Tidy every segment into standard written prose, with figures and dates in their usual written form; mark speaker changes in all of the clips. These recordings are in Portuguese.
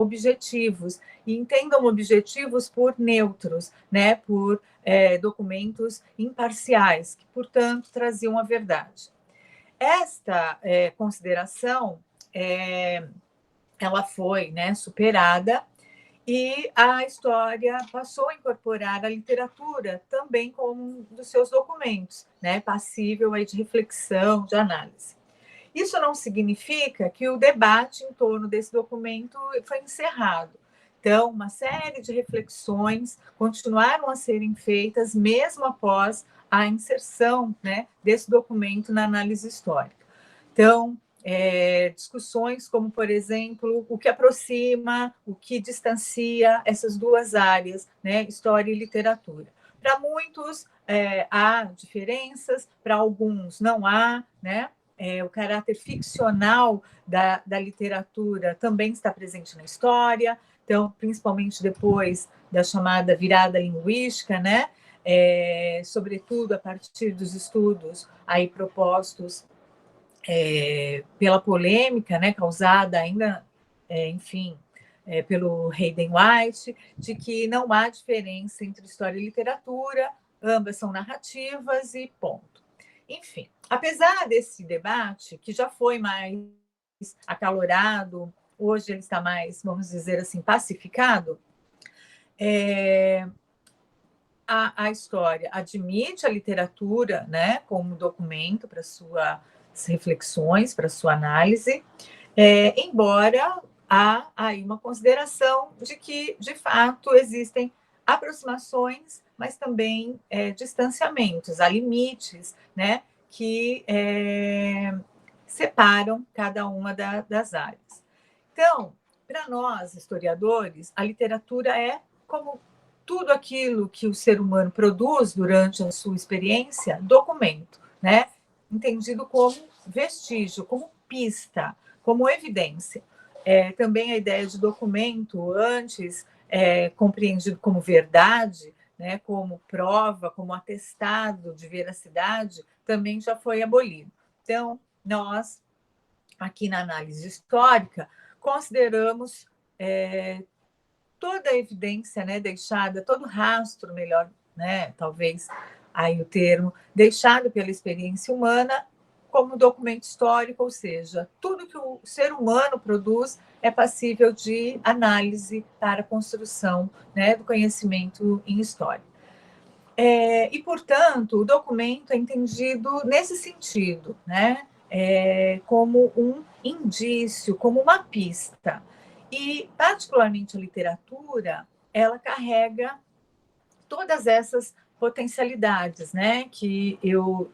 Speaker 1: objetivos, e entendam objetivos por neutros, né, por documentos imparciais, que, portanto, traziam a verdade. Esta consideração, ela foi, né, superada, e a história passou a incorporar a literatura também como um dos seus documentos, né, passível aí de reflexão, de análise. Isso não significa que o debate em torno desse documento foi encerrado. Então, uma série de reflexões continuaram a serem feitas mesmo após a inserção, né, desse documento na análise histórica. Então, discussões como, por exemplo, o que aproxima, o que distancia essas duas áreas, né, história e literatura. Para muitos, há diferenças, para alguns não há, né? O caráter ficcional da literatura também está presente na história, então, principalmente depois da chamada virada linguística, né? Sobretudo a partir dos estudos aí propostos pela polêmica, né, causada ainda, enfim, pelo Hayden White, de que não há diferença entre história e literatura, ambas são narrativas e ponto. Enfim, apesar desse debate, que já foi mais acalorado, hoje ele está mais, vamos dizer assim, pacificado, a história admite a literatura, né, como documento para suas reflexões, para sua análise, embora há aí uma consideração de que, de fato, existem aproximações, mas também distanciamentos, há limites, né, que separam cada uma das áreas. Então, para nós, historiadores, a literatura é como tudo aquilo que o ser humano produz durante a sua experiência, documento, né? Entendido como vestígio, como pista, como evidência. Também a ideia de documento, antes compreendido como verdade, né, como prova, como atestado de veracidade, também já foi abolido. Então, nós, aqui na análise histórica, consideramos toda a evidência, né, deixada, todo rastro, melhor, né, talvez aí o termo, deixado pela experiência humana como documento histórico, ou seja, tudo que o ser humano produz é passível de análise para a construção, né, do conhecimento em história. E, portanto, o documento é entendido nesse sentido, né, como um indício, como uma pista. E, particularmente, a literatura, ela carrega todas essas potencialidades, né, que eu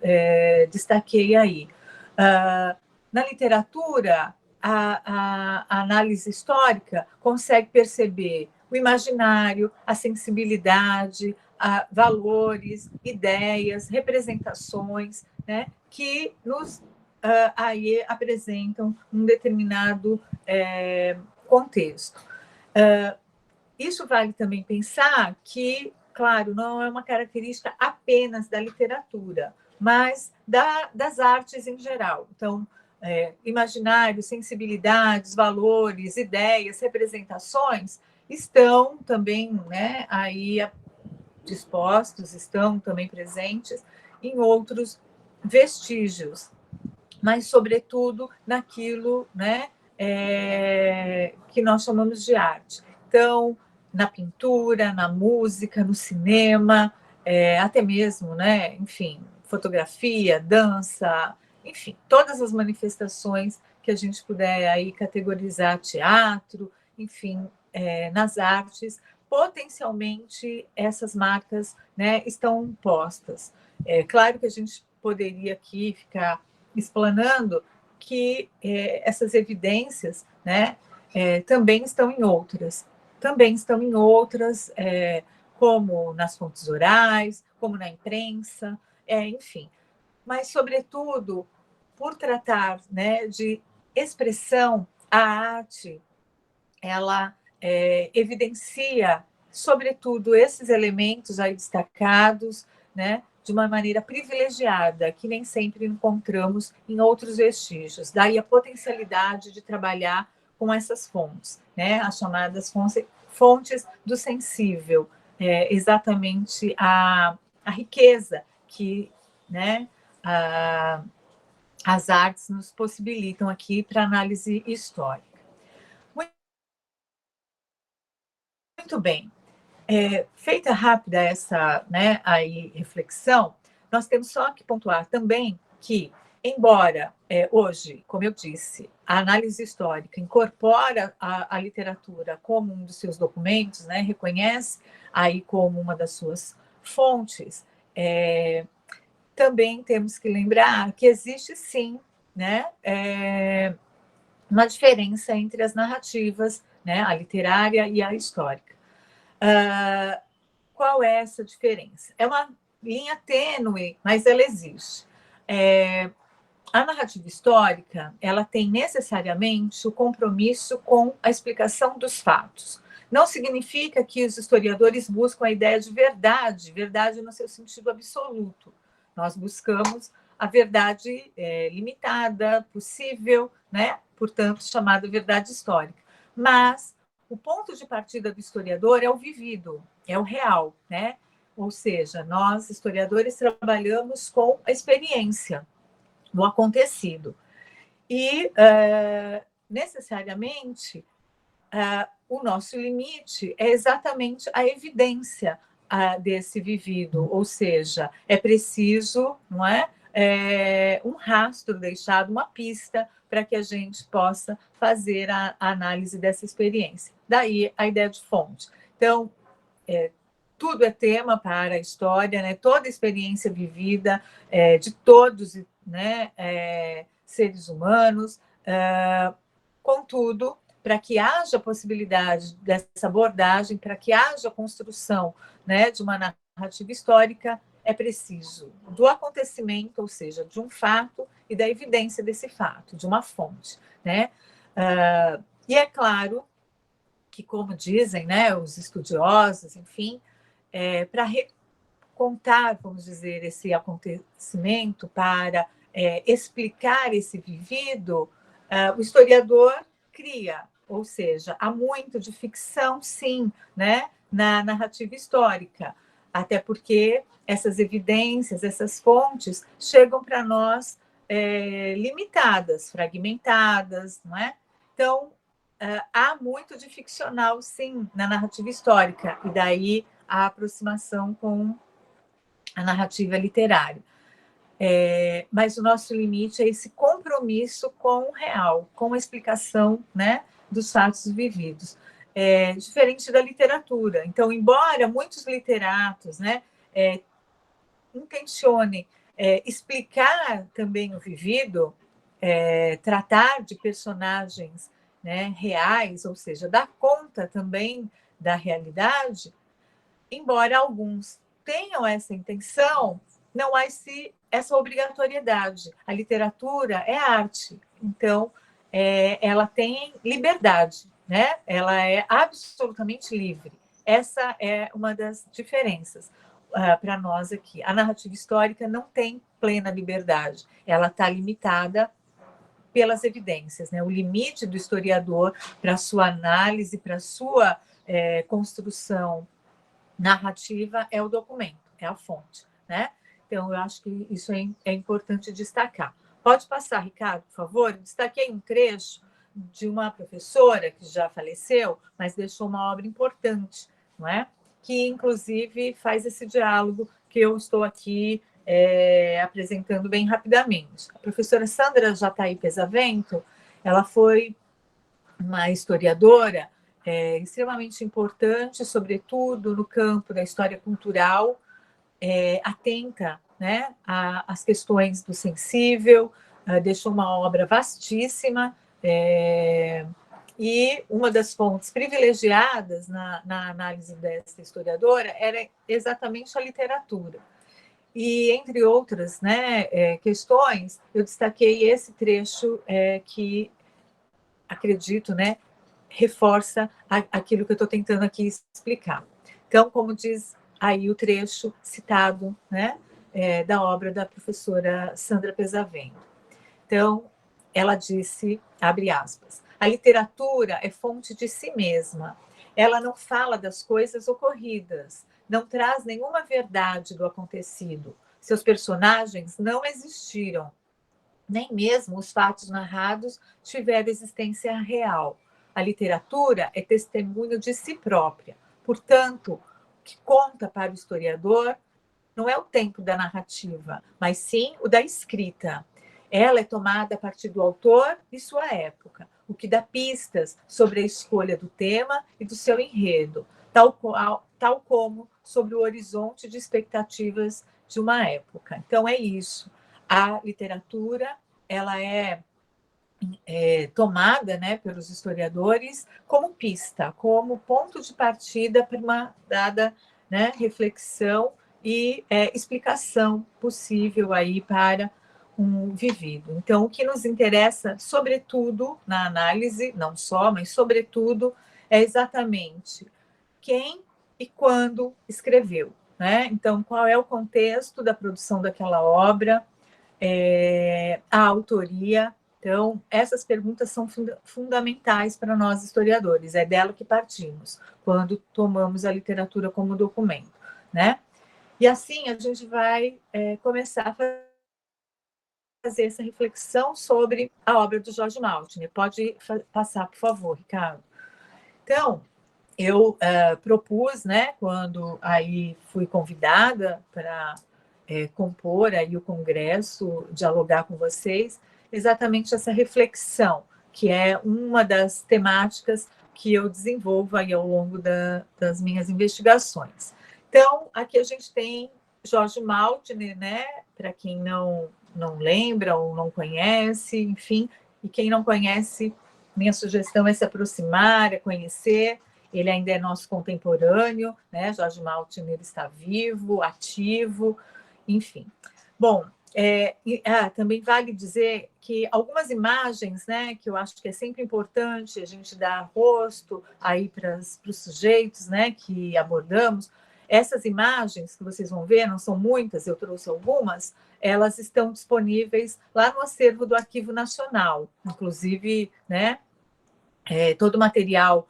Speaker 1: destaquei aí. Na literatura, a análise histórica consegue perceber o imaginário, a sensibilidade, valores, ideias, representações, né, que nos aí apresentam um determinado contexto. Isso vale também pensar que, claro, não é uma característica apenas da literatura, mas das artes em geral. Então, imaginário, sensibilidades, valores, ideias, representações estão também, né, aí dispostos, estão também presentes em outros vestígios, mas, sobretudo, naquilo, né, que nós chamamos de arte. Então, na pintura, na música, no cinema, até mesmo, né, enfim, fotografia, dança, enfim, todas as manifestações que a gente puder aí categorizar, teatro, enfim, nas artes, potencialmente essas marcas, né, estão postas. Claro que a gente poderia aqui ficar explanando que essas evidências, né, também estão em outras, como nas fontes orais, como na imprensa, enfim. Mas, sobretudo, por tratar, né, de expressão, a arte, ela evidencia, sobretudo, esses elementos aí destacados, né, de uma maneira privilegiada, que nem sempre encontramos em outros vestígios. Daí a potencialidade de trabalhar com essas fontes, né? As chamadas fontes do sensível, exatamente a riqueza que, né, as artes nos possibilitam aqui para análise histórica. Muito bem. Feita rápida essa, né, aí, reflexão, nós temos só que pontuar também que, embora hoje, como eu disse, a análise histórica incorpora a literatura como um dos seus documentos, né, reconhece aí como uma das suas fontes, também temos que lembrar que existe sim, né, uma diferença entre as narrativas, né, a literária e a histórica. Qual é essa diferença? É uma linha tênue, mas ela existe. A narrativa histórica, ela tem necessariamente o compromisso com a explicação dos fatos. Não significa que os historiadores buscam a ideia de verdade, verdade no seu sentido absoluto. Nós buscamos a verdade limitada, possível, né? Portanto, chamada verdade histórica. Mas o ponto de partida do historiador é o vivido, é o real, né? Ou seja, nós, historiadores, trabalhamos com a experiência, o acontecido. E, necessariamente, o nosso limite é exatamente a evidência desse vivido, ou seja, é preciso, não é? Um rastro deixado, uma pista para que a gente possa fazer a análise dessa experiência. Daí a ideia de fonte. Então, tudo é tema para a história, né? Toda experiência vivida de todos, né? Seres humanos, contudo, para que haja possibilidade dessa abordagem, para que haja construção, né, de uma narrativa histórica, é preciso do acontecimento, ou seja, de um fato e da evidência desse fato, de uma fonte, né? E é claro que, como dizem, né, os estudiosos, enfim, para contar, vamos dizer, esse acontecimento, para explicar esse vivido, o historiador cria, ou seja, há muito de ficção, sim, né, na narrativa histórica, até porque essas evidências, essas fontes chegam para nós limitadas, fragmentadas, não é? Então, há muito de ficcional, sim, na narrativa histórica, e daí a aproximação com a narrativa literária. Mas o nosso limite é esse compromisso com o real, com a explicação, né, dos fatos vividos. Diferente da literatura. Então, embora muitos literatos, né, intencionem explicar também o vivido, tratar de personagens, né, reais, ou seja, dar conta também da realidade, embora alguns tenham essa intenção, não há essa obrigatoriedade. A literatura é arte, então ela tem liberdade, né? Ela é absolutamente livre. Essa é uma das diferenças para nós aqui. A narrativa histórica não tem plena liberdade, ela está limitada pelas evidências, né? O limite do historiador para a sua análise, para a sua construção narrativa é o documento, é a fonte, né? Então, eu acho que isso é importante destacar. Pode passar, Ricardo, por favor? Eu destaquei um trecho de uma professora que já faleceu, mas deixou uma obra importante, não é? Que, inclusive, faz esse diálogo que eu estou aqui apresentando bem rapidamente. A professora Sandra Jatahy Pesavento, ela foi uma historiadora extremamente importante, sobretudo no campo da história cultural, atenta, né, às questões do sensível, deixou uma obra vastíssima, e uma das fontes privilegiadas na análise dessa historiadora era exatamente a literatura. E, entre outras, né, questões, eu destaquei esse trecho que, acredito, né, reforça aquilo que eu estou tentando aqui explicar. Então, como diz aí o trecho citado, né, da obra da professora Sandra Pesavento. Então, ela disse, abre aspas, A literatura é fonte de si mesma. Ela não fala das coisas ocorridas, não traz nenhuma verdade do acontecido. Seus personagens não existiram, nem mesmo os fatos narrados tiveram existência real. A literatura é testemunho de si própria. Portanto, o que conta para o historiador não é o tempo da narrativa, mas sim o da escrita. Ela é tomada a partir do autor e sua época, o que dá pistas sobre a escolha do tema e do seu enredo, tal como sobre o horizonte de expectativas de uma época. Então, é isso. A literatura ela é tomada, né, pelos historiadores como pista, como ponto de partida para uma dada, né, reflexão e explicação possível aí para um vivido. Então, o que nos interessa, sobretudo na análise, não só, mas sobretudo, é exatamente quem e quando escreveu, né? Então, qual é o contexto da produção daquela obra, a autoria. Então, essas perguntas são fundamentais para nós historiadores, é dela que partimos, quando tomamos a literatura como documento, né? E assim a gente vai começar a fazer essa reflexão sobre a obra do Jorge Maltner. Pode passar, por favor, Ricardo. Então, eu propus, né, quando aí fui convidada para compor aí o congresso, dialogar com vocês, exatamente essa reflexão, que é uma das temáticas que eu desenvolvo aí ao longo das minhas investigações. Então, aqui a gente tem Jorge Maltner, né, para quem não lembra ou não conhece, enfim, e quem não conhece, minha sugestão é se aproximar, é conhecer. Ele ainda é nosso contemporâneo, né? Jorge Maltner está vivo, ativo, enfim. Bom, também vale dizer que algumas imagens, né, que eu acho que é sempre importante a gente dar rosto aí para os sujeitos, né, que abordamos. Essas imagens que vocês vão ver, não são muitas, eu trouxe algumas, elas estão disponíveis lá no acervo do Arquivo Nacional, inclusive, né, todo o material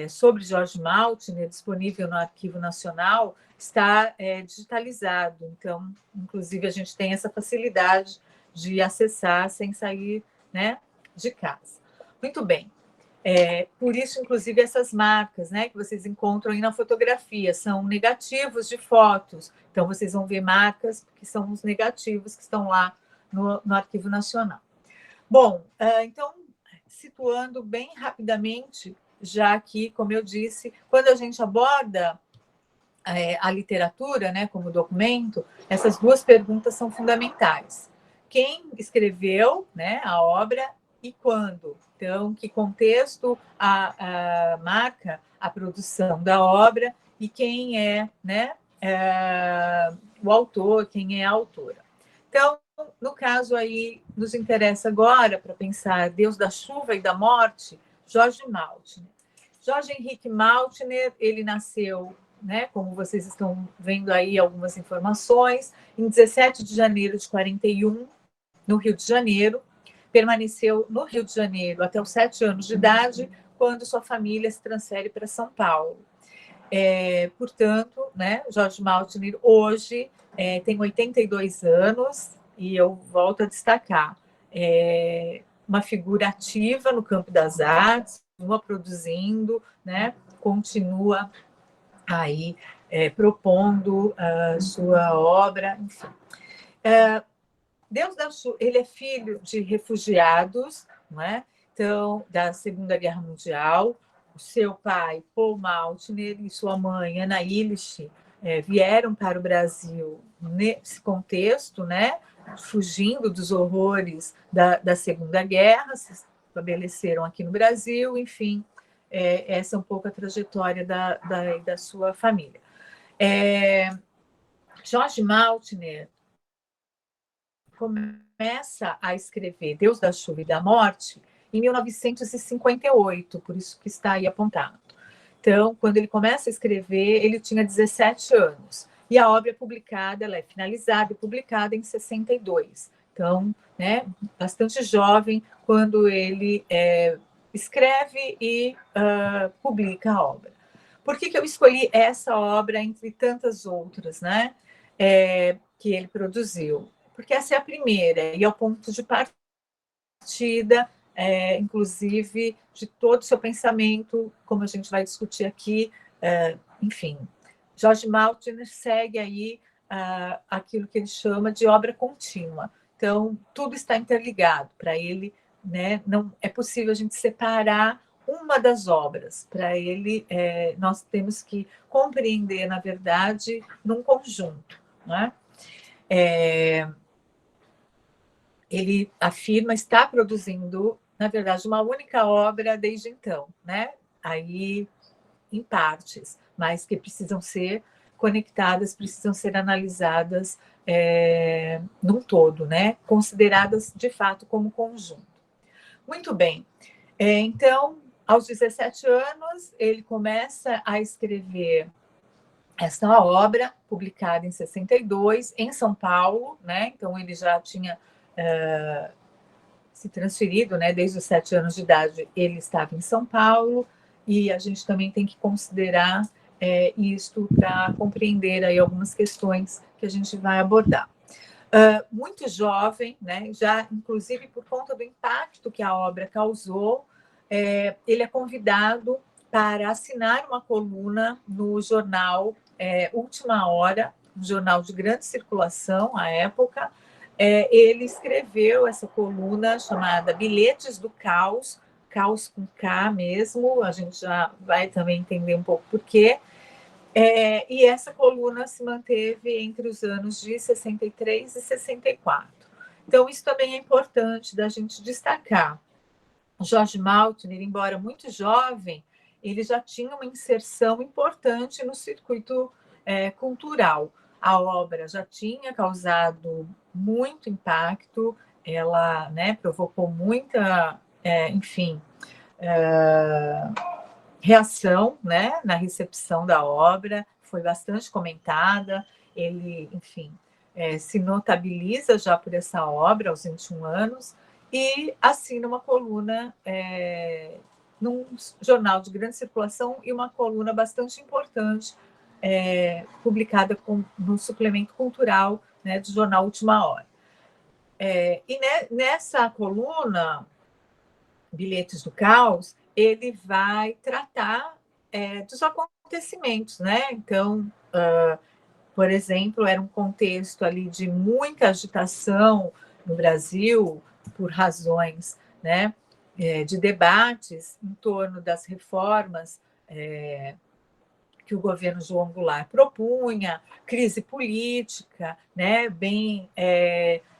Speaker 1: sobre Jorge Maltner disponível no Arquivo Nacional está digitalizado. Então, inclusive, a gente tem essa facilidade de acessar sem sair, né, de casa. Muito bem. Por isso, inclusive, essas marcas, né, que vocês encontram aí na fotografia são negativos de fotos. Então, vocês vão ver marcas que são os negativos que estão lá no Arquivo Nacional. Bom, então, situando bem rapidamente, já que, como eu disse, quando a gente aborda a literatura, né, como documento, essas duas perguntas são fundamentais. Quem escreveu, né, a obra e quando? Então, que contexto marca a produção da obra e quem é, né, o autor, quem é a autora. Então, no caso aí, nos interessa agora, para pensar Deus da Chuva e da Morte, Jorge Maltner. Jorge Henrique Maltner, ele nasceu, né, como vocês estão vendo aí algumas informações, em 17 de janeiro de 41, no Rio de Janeiro. Permaneceu no Rio de Janeiro até os 7 anos de idade, quando sua família se transfere para São Paulo. Portanto, né, Jorge Maltner hoje tem 82 anos, e eu volto a destacar, uma figura ativa no campo das artes, continua produzindo, né, continua aí propondo a sua obra, enfim. Deus da Chuva, ele é filho de refugiados, não é? Então, da Segunda Guerra Mundial. O seu pai, Paul Maltner, e sua mãe, Ana Illich, vieram para o Brasil nesse contexto, né? Fugindo dos horrores da Segunda Guerra, se estabeleceram aqui no Brasil, enfim, essa é um pouco a trajetória da sua família. Jorge Maltner começa a escrever Deus da Chuva e da Morte em 1958, por isso que está aí apontado. Então, quando ele começa a escrever, ele tinha 17 anos. E a obra é publicada, ela é finalizada e publicada em 62. Então, né, bastante jovem quando ele escreve e publica a obra. Por que eu escolhi essa obra entre tantas outras, né, que ele produziu? Porque essa é a primeira e é o ponto de partida, inclusive, de todo o seu pensamento, como a gente vai discutir aqui, enfim. Jorge Maltner segue aí aquilo que ele chama de obra contínua. Então, tudo está interligado. Para ele, né, não é possível a gente separar uma das obras. Para ele, nós temos que compreender, na verdade, num conjunto. Né? Ele afirma estar produzindo, na verdade, uma única obra desde então, né? Aí, em partes, mas que precisam ser conectadas, precisam ser analisadas num todo, né? Consideradas, de fato, como conjunto. Muito bem. Então, aos 17 anos, ele começa a escrever essa obra, publicada em 62, em São Paulo, né? Então, ele já tinha se transferido, né? Desde os 7 anos de idade, ele estava em São Paulo, e a gente também tem que considerar isto para compreender aí algumas questões que a gente vai abordar. Muito jovem, né? Já inclusive por conta do impacto que a obra causou, ele é convidado para assinar uma coluna no jornal Última Hora, um jornal de grande circulação à época. Ele escreveu essa coluna chamada Bilhetes do Caos, caos com K mesmo, a gente já vai também entender um pouco por quê. E essa coluna se manteve entre os anos de 63 e 64. Então, isso também é importante da gente destacar. Jorge Maltner, embora muito jovem, ele já tinha uma inserção importante no circuito cultural. A obra já tinha causado muito impacto, ela, né, provocou muita, enfim, reação, né, na recepção da obra, foi bastante comentada. Ele, enfim, se notabiliza já por essa obra aos 21 anos e assina uma coluna num jornal de grande circulação e uma coluna bastante importante publicada no suplemento cultural, né, do jornal Última Hora. E nessa coluna, Bilhetes do Caos, ele vai tratar dos acontecimentos, né? Então, por exemplo, era um contexto ali de muita agitação no Brasil por razões, né, de debates em torno das reformas que o governo João Goulart propunha, crise política, né, bem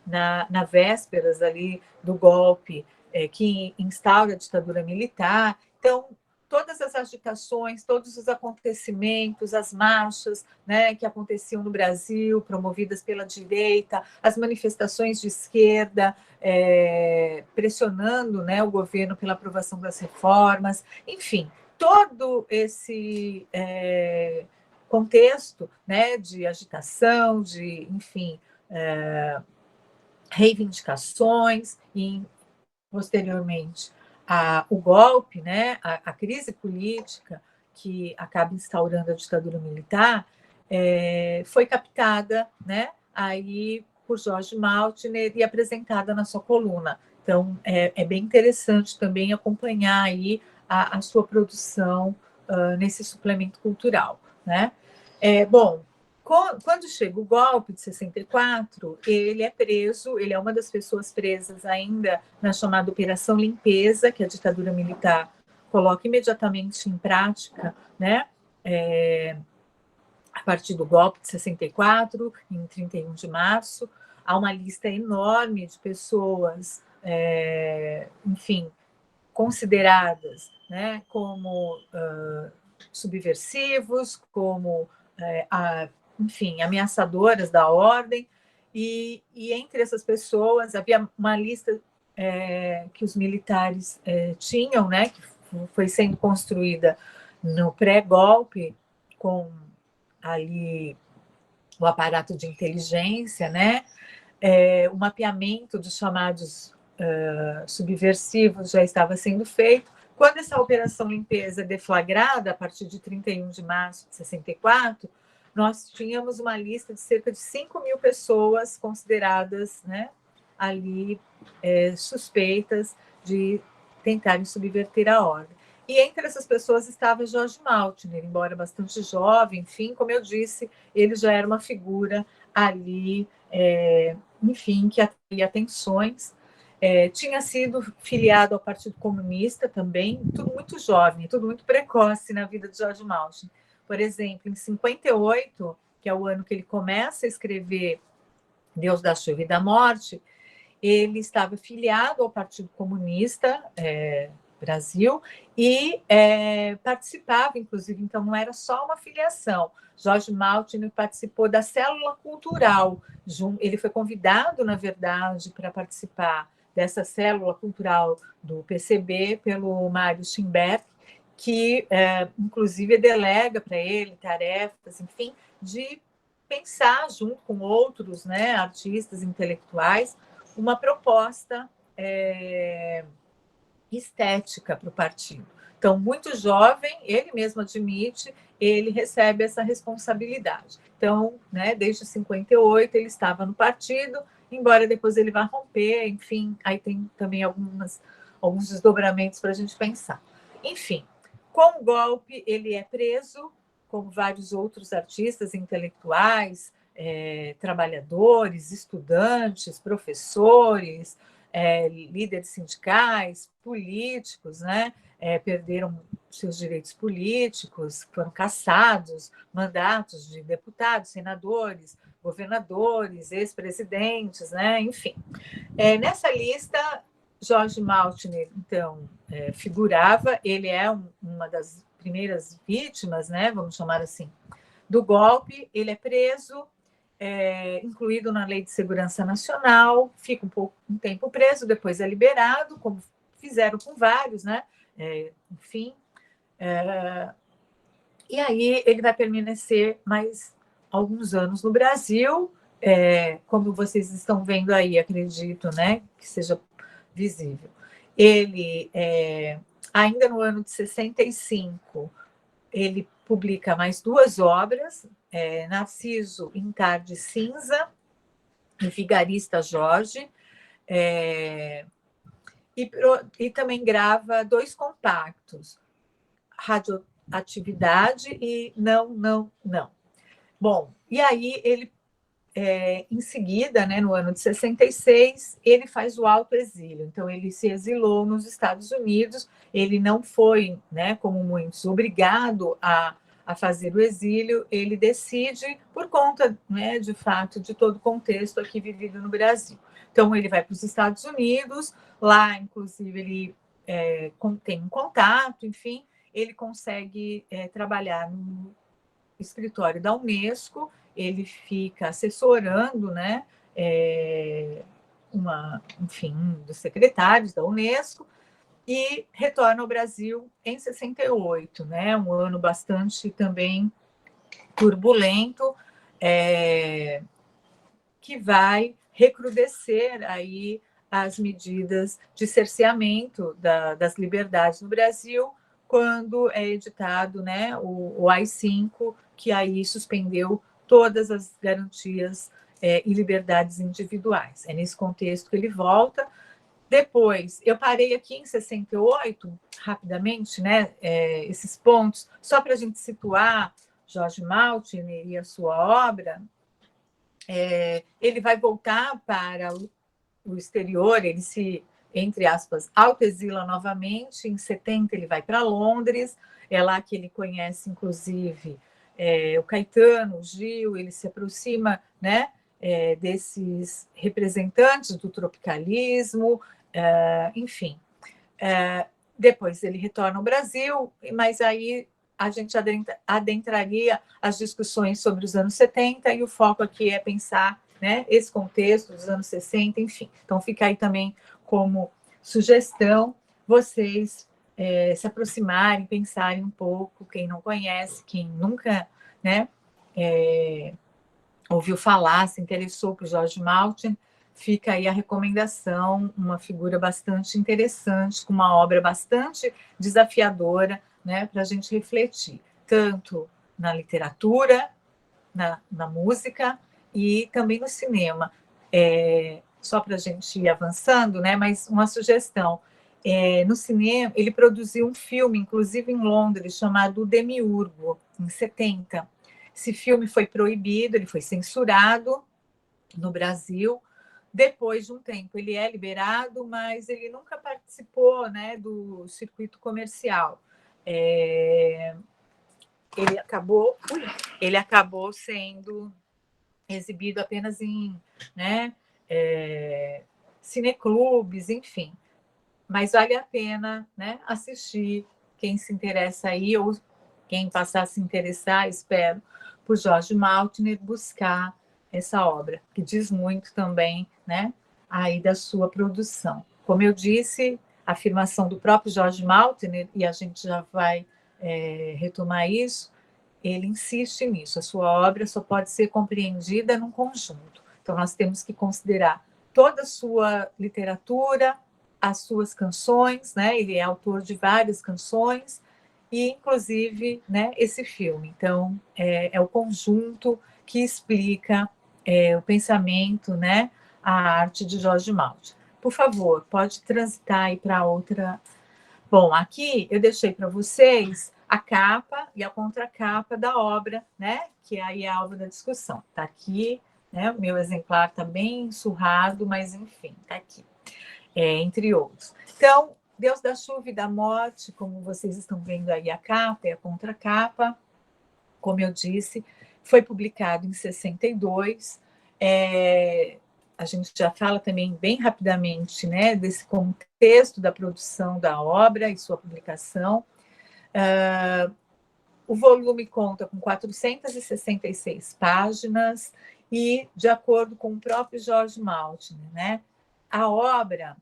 Speaker 1: na vésperas ali do golpe que instaura a ditadura militar. Então, todas as agitações, todos os acontecimentos, as marchas, né, que aconteciam no Brasil, promovidas pela direita, as manifestações de esquerda, pressionando, né, o governo pela aprovação das reformas, enfim, todo esse contexto, né, de agitação, de, enfim, reivindicações e, posteriormente, o golpe, né, a crise política que acaba instaurando a ditadura militar, foi captada, né, aí por Jorge Maltner e apresentada na sua coluna. Então, é bem interessante também acompanhar aí a sua produção nesse suplemento cultural, né? Bom, quando chega o golpe de 64, ele é preso, ele é uma das pessoas presas ainda na chamada Operação Limpeza, que a ditadura militar coloca imediatamente em prática, né? A partir do golpe de 64, em 31 de março, há uma lista enorme de pessoas, enfim, consideradas, né, como subversivos, como, enfim, ameaçadoras da ordem, e entre essas pessoas havia uma lista que os militares tinham, né, que foi sendo construída no pré-golpe, com ali o aparato de inteligência, né, o mapeamento dos chamados subversivos já estava sendo feito, Quando essa operação limpeza é deflagrada, a partir de 31 de março de 64, nós tínhamos uma lista de cerca de 5.000 pessoas consideradas, né, ali suspeitas de tentarem subverter a ordem. E entre essas pessoas estava Jorge Maltner, embora bastante jovem, enfim, como eu disse, ele já era uma figura ali, enfim, que atraía atenções. Tinha sido filiado ao Partido Comunista também, tudo muito jovem, tudo muito precoce na vida de Jorge Maltner. Por exemplo, em 58, que é o ano que ele começa a escrever Deus da Chuva e da Morte, ele estava filiado ao Partido Comunista Brasil e participava, inclusive, então não era só uma filiação. Jorge Maltner participou da célula cultural. Ele foi convidado, na verdade, para participar dessa célula cultural do PCB pelo Mário Schimberg, que, inclusive, delega para ele tarefas, enfim, de pensar, junto com outros, né, artistas intelectuais, uma proposta estética para o partido. Então, muito jovem, ele mesmo admite, ele recebe essa responsabilidade. Então, né, desde 58 ele estava no partido, embora depois ele vá romper, enfim, aí tem também alguns desdobramentos para a gente pensar. Enfim, com o golpe, ele é preso, como vários outros artistas intelectuais, trabalhadores, estudantes, professores, líderes sindicais, políticos, né? Perderam seus direitos políticos, foram cassados, mandatos de deputados, senadores, governadores, ex-presidentes, né? Enfim. Nessa lista, Jorge Maltner, então, figurava, ele é uma das primeiras vítimas, né? Vamos chamar assim, do golpe, ele é preso, incluído na Lei de Segurança Nacional, fica um tempo preso, depois é liberado, como fizeram com vários, né? Enfim. E aí ele vai permanecer mais alguns anos no Brasil, como vocês estão vendo aí, acredito, né? Que seja visível. Ele, ainda no ano de 65, ele publica mais 2 obras, Narciso em Tarde Cinza e Vigarista Jorge, e também grava 2 compactos, Radioatividade e Não, Não, Não. Bom, e aí ele, em seguida, né, no ano de 66, ele faz o autoexílio. Então, ele se exilou nos Estados Unidos, ele não foi, né, como muitos, obrigado a fazer o exílio, ele decide por conta, né, de fato, de todo o contexto aqui vivido no Brasil. Então, ele vai para os Estados Unidos, lá, inclusive, ele tem um contato, enfim, ele consegue trabalhar no escritório da Unesco, ele fica assessorando, né, enfim, um dos secretários da Unesco, e retorna ao Brasil em 68, né, um ano bastante também turbulento, que vai recrudescer aí as medidas de cerceamento das liberdades no Brasil, quando é editado, né, o AI-5, que aí suspendeu todas as garantias e liberdades individuais. É nesse contexto que ele volta. Depois, eu parei aqui em 68, rapidamente, né, esses pontos, só para a gente situar Jorge Maltner e a sua obra. Ele vai voltar para o exterior, ele se, entre aspas, autoexila novamente. Em 70, ele vai para Londres, é lá que ele conhece, inclusive, o Caetano, o Gil, ele se aproxima, né, desses representantes do tropicalismo, enfim. Depois ele retorna ao Brasil, mas aí a gente adentraria as discussões sobre os anos 70, e o foco aqui é pensar, né, esse contexto dos anos 60, enfim. Então, fica aí também como sugestão vocês se aproximarem, pensarem um pouco, quem não conhece, quem nunca, né, ouviu falar, se interessou por Jorge Maltner, fica aí a recomendação, uma figura bastante interessante, com uma obra bastante desafiadora, né, para a gente refletir, tanto na literatura, na música e também no cinema. Só para a gente ir avançando, né, mas uma sugestão. No cinema, ele produziu um filme, inclusive em Londres, chamado Demiurgo, em 70. Esse filme foi proibido, ele foi censurado no Brasil. Depois de um tempo, ele é liberado, mas ele nunca participou, né, do circuito comercial. Ele acabou sendo exibido apenas em, né, cineclubes, enfim. Mas vale a pena, né, assistir, quem se interessa aí, ou quem passar a se interessar, espero, por Jorge Maltner, buscar essa obra, que diz muito também, né, aí da sua produção. Como eu disse, a afirmação do próprio Jorge Maltner, e a gente já vai retomar isso, ele insiste nisso, a sua obra só pode ser compreendida num conjunto. Então, nós temos que considerar toda a sua literatura, as suas canções, né? Ele é autor de várias canções, e inclusive, né, esse filme. Então, é o conjunto que explica o pensamento, né, a arte de Jorge Maltner. Por favor, pode transitar aí para outra. Bom, aqui eu deixei para vocês a capa e a contracapa da obra, né? Que aí é a obra da discussão. Está aqui, né? O meu exemplar está bem surrado, mas enfim, está aqui, entre outros. Então, Deus da Chuva e da Morte, como vocês estão vendo aí a capa e a contracapa, como eu disse, foi publicado em 62. A gente já fala também bem rapidamente, né, desse contexto da produção da obra e sua publicação. O volume conta com 466 páginas e, de acordo com o próprio Jorge Maltner, né, a obra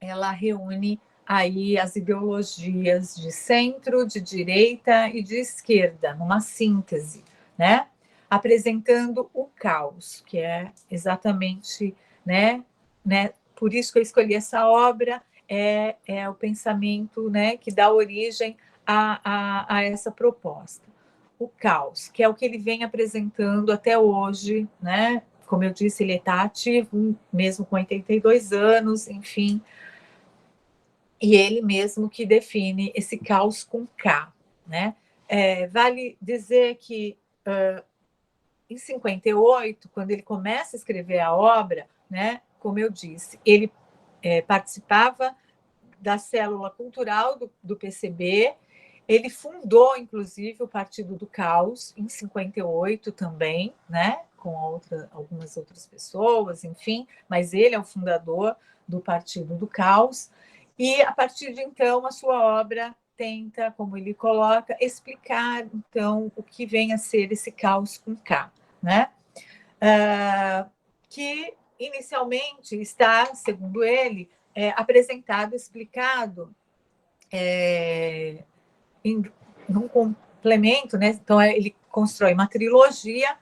Speaker 1: ela reúne aí as ideologias de centro, de direita e de esquerda, numa síntese, né? Apresentando o caos, que é exatamente, né? Por isso que eu escolhi essa obra, é o pensamento, né, que dá origem a essa proposta. O caos, que é o que ele vem apresentando até hoje, né? Como eu disse, ele está ativo, mesmo com 82 anos, enfim, e ele mesmo que define esse caos com K, né? Vale dizer que em 58, quando ele começa a escrever a obra, né? Como eu disse, ele participava da célula cultural do PCB. Ele fundou, inclusive, o Partido do Caos em 58 também, né? Com algumas outras pessoas, enfim, mas ele é o fundador do Partido do Caos. E, a partir de então, a sua obra tenta, como ele coloca, explicar, então, o que vem a ser esse caos com K, né? Que, inicialmente, está, segundo ele, apresentado, explicado num complemento, né? Então, ele constrói uma trilogia.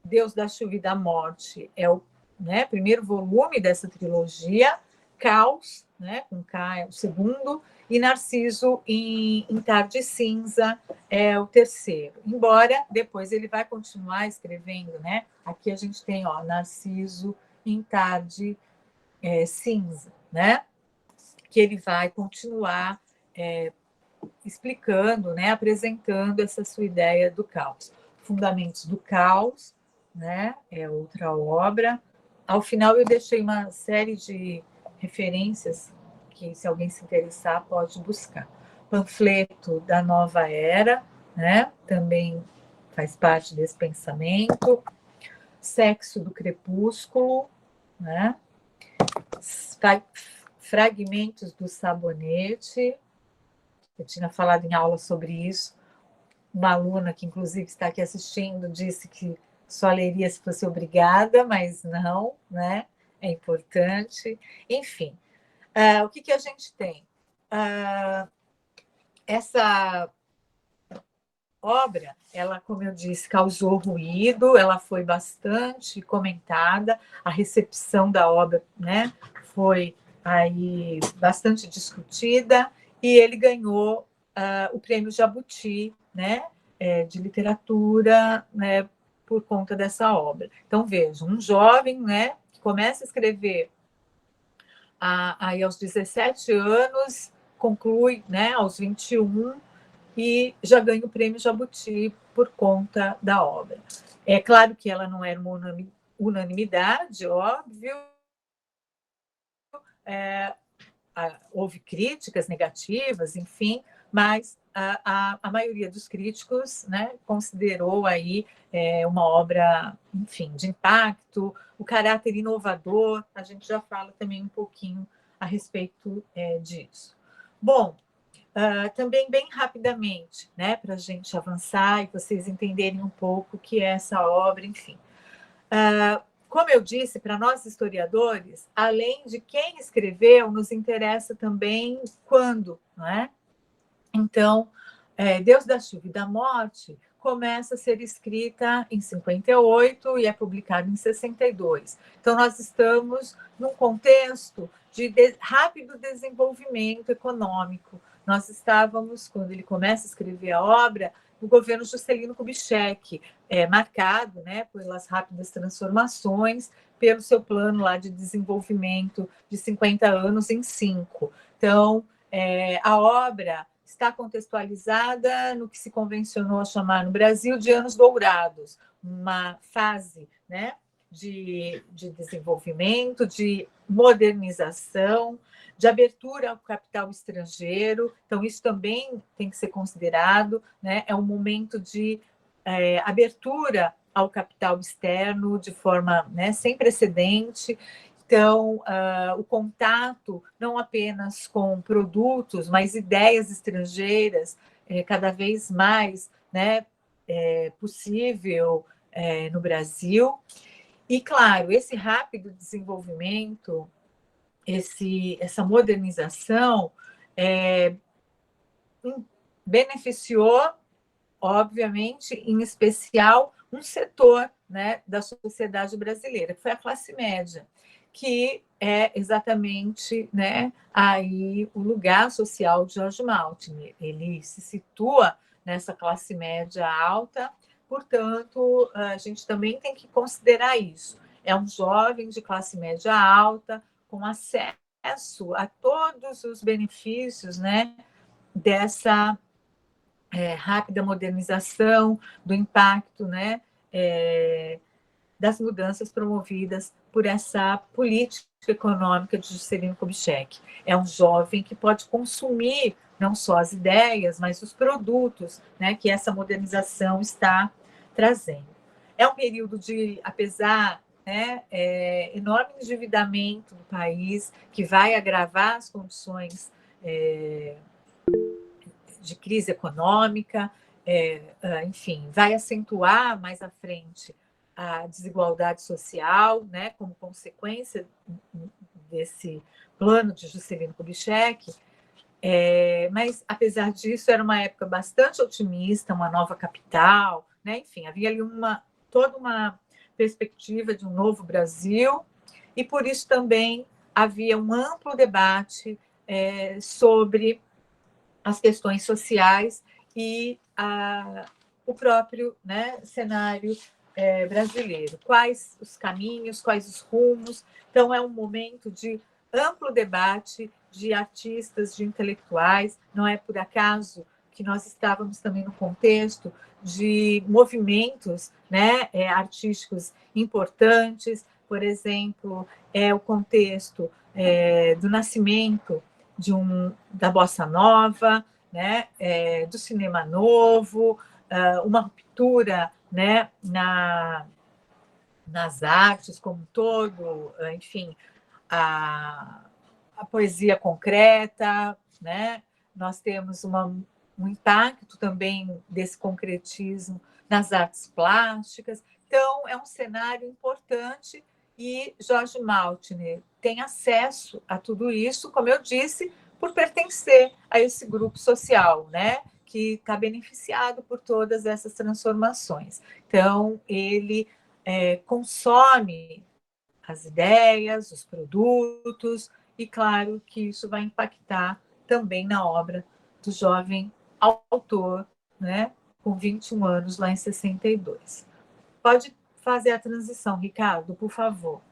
Speaker 1: Deus da Chuva e da Morte é o, né, primeiro volume dessa trilogia. Caos, né, com K é o segundo, e Narciso em Tarde Cinza é o terceiro. Embora depois ele vai continuar escrevendo, né? Aqui a gente tem, ó, Narciso em Tarde Cinza, né? Que ele vai continuar explicando, né, apresentando essa sua ideia do caos. Fundamentos do Caos, né, é outra obra. Ao final eu deixei uma série de referências que, se alguém se interessar, pode buscar. Panfleto da Nova Era, né, também faz parte desse pensamento. Sexo do Crepúsculo, né, Fragmentos do Sabonete. Eu tinha falado em aula sobre isso. Uma aluna que, inclusive, está aqui assistindo, disse que só leria se fosse obrigada, mas não, né? É importante. Enfim, o que a gente tem? Essa obra, ela, como eu disse, causou ruído, ela foi bastante comentada, a recepção da obra, né, foi aí bastante discutida, e ele ganhou o prêmio Jabuti, né, de literatura, né, por conta dessa obra. Então, vejam, um jovem, né, que começa a escrever aí aos 17 anos, conclui, né, aos 21, e já ganha o prêmio Jabuti por conta da obra. É claro que ela não era uma unanimidade, óbvio, houve críticas negativas, enfim, mas a maioria dos críticos, né, considerou aí uma obra, enfim, de impacto, o caráter inovador, a gente já fala também um pouquinho a respeito disso. Bom, também bem rapidamente, né, para a gente avançar e vocês entenderem um pouco o que é essa obra, enfim. Como eu disse, para nós historiadores, além de quem escreveu, nos interessa também quando, não é? Então, Deus da Chuva e da Morte começa a ser escrita em 58 e é publicado em 62. Então, nós estamos num contexto de rápido desenvolvimento econômico. Nós estávamos, quando ele começa a escrever a obra, no governo Juscelino Kubitschek, marcado, né, pelas rápidas transformações, pelo seu plano lá de desenvolvimento de 50 anos em 5. Então, a obra está contextualizada no que se convencionou a chamar no Brasil de anos dourados, uma fase, né, de desenvolvimento, de modernização, de abertura ao capital estrangeiro. Então, isso também tem que ser considerado, né? É um momento de abertura ao capital externo de forma, né, sem precedente. Então, o contato não apenas com produtos, mas ideias estrangeiras, cada vez mais, né, possível no Brasil. E, claro, esse rápido desenvolvimento, essa modernização, beneficiou, obviamente, em especial, um setor, né, da sociedade brasileira, que foi a classe média, que é exatamente, né, aí o lugar social de George Maltner. Ele se situa nessa classe média alta, portanto, a gente também tem que considerar isso. É um jovem de classe média alta, com acesso a todos os benefícios, né, dessa rápida modernização, do impacto, né, das mudanças promovidas por essa política econômica de Juscelino Kubitschek. É um jovem que pode consumir não só as ideias, mas os produtos, né, que essa modernização está trazendo. É um período de, apesar, né, enorme endividamento do país, que vai agravar as condições de crise econômica, enfim, vai acentuar mais à frente a desigualdade social, né, como consequência desse plano de Juscelino Kubitschek. Mas, apesar disso, era uma época bastante otimista, uma nova capital, né? Enfim, havia ali toda uma perspectiva de um novo Brasil, e por isso também havia um amplo debate sobre as questões sociais e o próprio, né, cenário brasileiro. Quais os caminhos, quais os rumos. Então, é um momento de amplo debate de artistas, de intelectuais. Não é por acaso que nós estávamos também no contexto de movimentos, né, artísticos importantes. Por exemplo, o contexto do nascimento da bossa nova, né, do cinema novo, uma ruptura, né, nas artes como um todo, enfim, a poesia concreta, né? Nós temos um impacto também desse concretismo nas artes plásticas. Então, é um cenário importante e Jorge Maltner tem acesso a tudo isso, como eu disse, por pertencer a esse grupo social, né? que está beneficiado por todas essas transformações. Então, ele consome as ideias, os produtos, e claro que isso vai impactar também na obra do jovem autor, né, com 21 anos, lá em 62. Pode fazer a transição, Ricardo, por favor.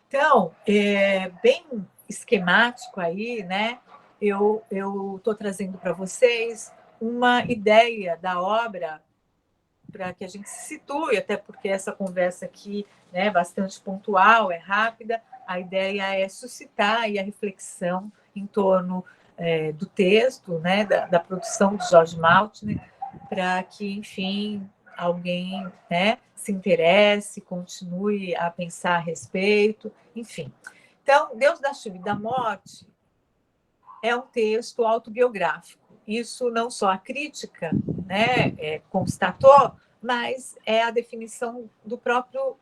Speaker 1: Então, bem esquemático aí, né? Eu estou trazendo para vocês uma ideia da obra para que a gente se situe, até porque essa conversa aqui, né, é bastante pontual, é rápida. A ideia é suscitar aí a reflexão em torno do texto, né, da produção de Jorge Maltner, para que, enfim, alguém, né, se interesse, continue a pensar a respeito, enfim. Então, Deus da Chuva e da Morte é um texto autobiográfico. Isso não só a crítica, né, constatou, mas é a definição do próprio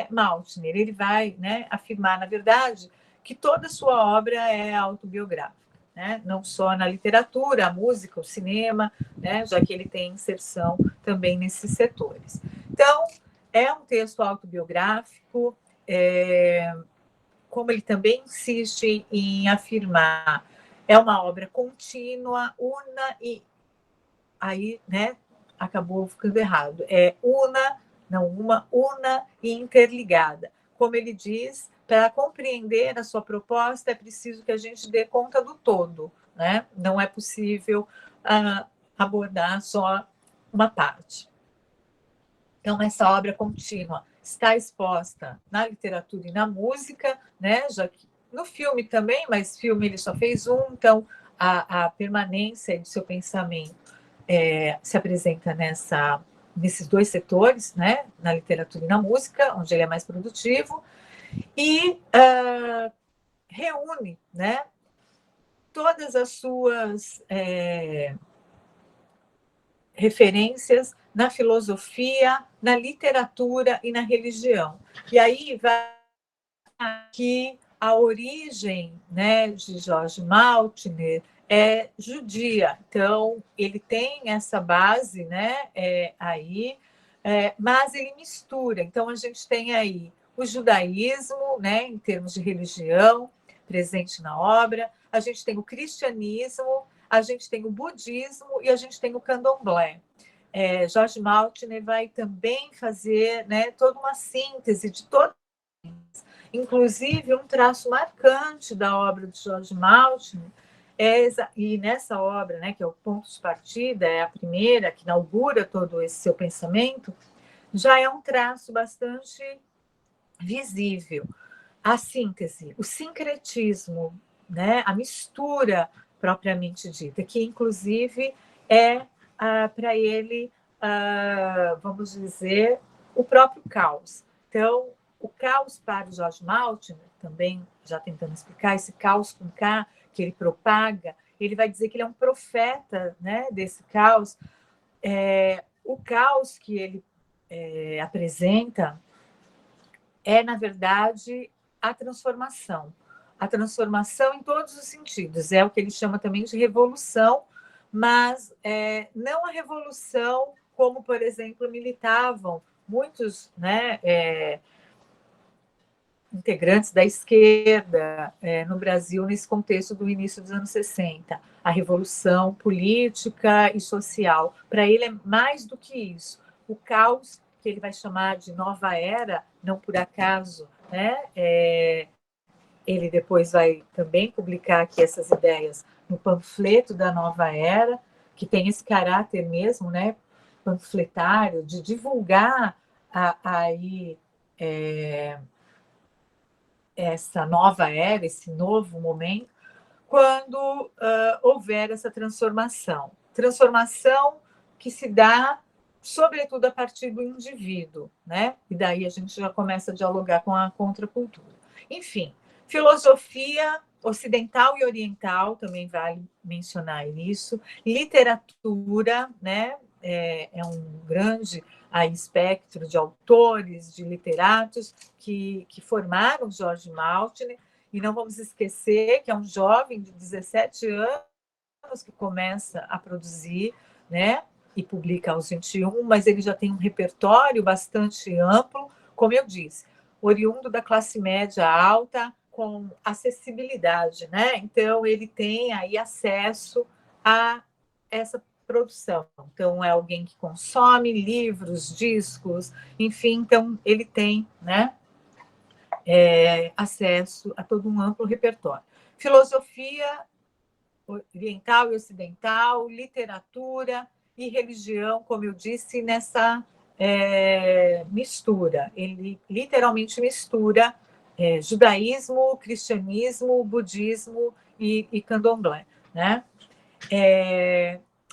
Speaker 1: Maltner. Ele vai, né, afirmar, na verdade, que toda a sua obra é autobiográfica, né? Não só na literatura, a música, o cinema, né, já que ele tem inserção também nesses setores. Então, é um texto autobiográfico, como ele também insiste em afirmar, é uma obra contínua, una e aí, né, acabou ficando errado. É una e interligada. Como ele diz, para compreender a sua proposta é preciso que a gente dê conta do todo, né? Não é possível abordar só uma parte. Então, essa obra contínua está exposta na literatura e na música, né? Já que no filme também, mas filme ele só fez um, então a permanência do seu pensamento se apresenta nesses dois setores, né? Na literatura e na música, onde ele é mais produtivo, e reúne, né? Todas as suas referências na filosofia, na literatura e na religião. E aí vai que a origem, né, de Jorge Maltner é judia. Então, ele tem essa base, né, aí, mas ele mistura. Então, a gente tem aí o judaísmo, né, em termos de religião, presente na obra, a gente tem o cristianismo, a gente tem o budismo e a gente tem o candomblé. Jorge Maltner vai também fazer, né, toda uma síntese de todas. Inclusive, um traço marcante da obra de Jorge Maltner e nessa obra, né, que é o Pontos de Partida, é a primeira que inaugura todo esse seu pensamento, já é um traço bastante visível. A síntese, o sincretismo, né, a mistura propriamente dita, que inclusive é para ele, vamos dizer, o próprio caos. Então, o caos para o Jorge Maltner, também já tentando explicar, esse caos com K que ele propaga, ele vai dizer que ele é um profeta, né, desse caos. O caos que ele apresenta na verdade, a transformação. A transformação em todos os sentidos. É o que ele chama também de revolução, mas não a revolução como, por exemplo, militavam muitos, né, integrantes da esquerda no Brasil nesse contexto do início dos anos 60. A revolução política e social. Para ele é mais do que isso. O caos, que ele vai chamar de nova era, não por acaso, né? Ele depois vai também publicar aqui essas ideias no panfleto da nova era, que tem esse caráter mesmo, né, panfletário, de divulgar aí essa nova era, esse novo momento, quando houver essa transformação. Transformação que se dá, sobretudo, a partir do indivíduo, né? E daí a gente já começa a dialogar com a contracultura. Enfim, filosofia ocidental e oriental, também vale mencionar isso, literatura, né? É um grande espectro de autores, de literatos que formaram Jorge Maltner, e não vamos esquecer que é um jovem de 17 anos, anos que começa a produzir, né? E publica aos 21, mas ele já tem um repertório bastante amplo, como eu disse, oriundo da classe média alta, com acessibilidade, né? Então, ele tem aí acesso a essa produção. Então, é alguém que consome livros, discos, enfim, então ele tem, né, acesso a todo um amplo repertório. Filosofia oriental e ocidental, literatura e religião, como eu disse, nessa mistura. Ele literalmente mistura judaísmo, cristianismo, budismo e candomblé, né?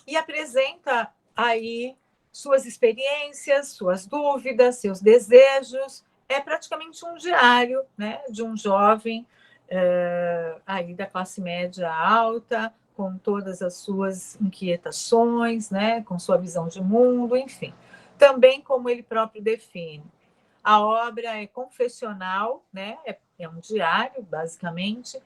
Speaker 1: E apresenta aí suas experiências, suas dúvidas, seus desejos. É praticamente um diário, né, de um jovem aí da classe média alta, com todas as suas inquietações, né, com sua visão de mundo, enfim. Também, como ele próprio define, a obra é confessional, né, é um diário, basicamente,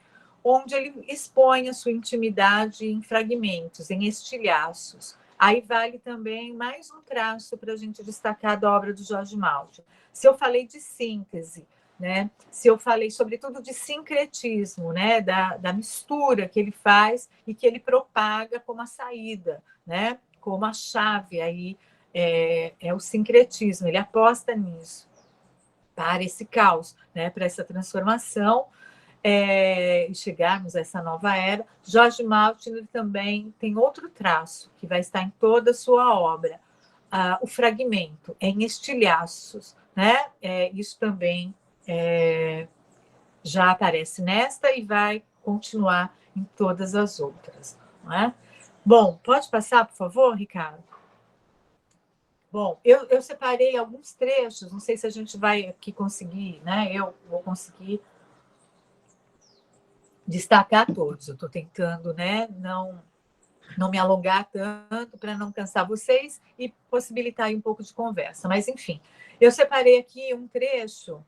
Speaker 1: onde ele expõe a sua intimidade em fragmentos, em estilhaços. Aí vale também mais um traço para a gente destacar da obra do Jorge Maltner. Se eu falei de síntese, né? Se eu falei, sobretudo, de sincretismo, né? da mistura que ele faz e que ele propaga como a saída, né? Como a chave aí é o sincretismo, ele aposta nisso, para esse caos, né? Para essa transformação e chegarmos a essa nova era. Jorge Maltner também tem outro traço que vai estar em toda a sua obra, o fragmento, em estilhaços, né? Isso também já aparece nesta e vai continuar em todas as outras. Não é? Bom, pode passar, por favor, Ricardo? Bom, eu separei alguns trechos, não sei se a gente vai aqui conseguir, né? Eu vou conseguir destacar todos. Eu estou tentando, né, não me alongar tanto para não cansar vocês e possibilitar aí um pouco de conversa. Mas, enfim, eu separei aqui um trecho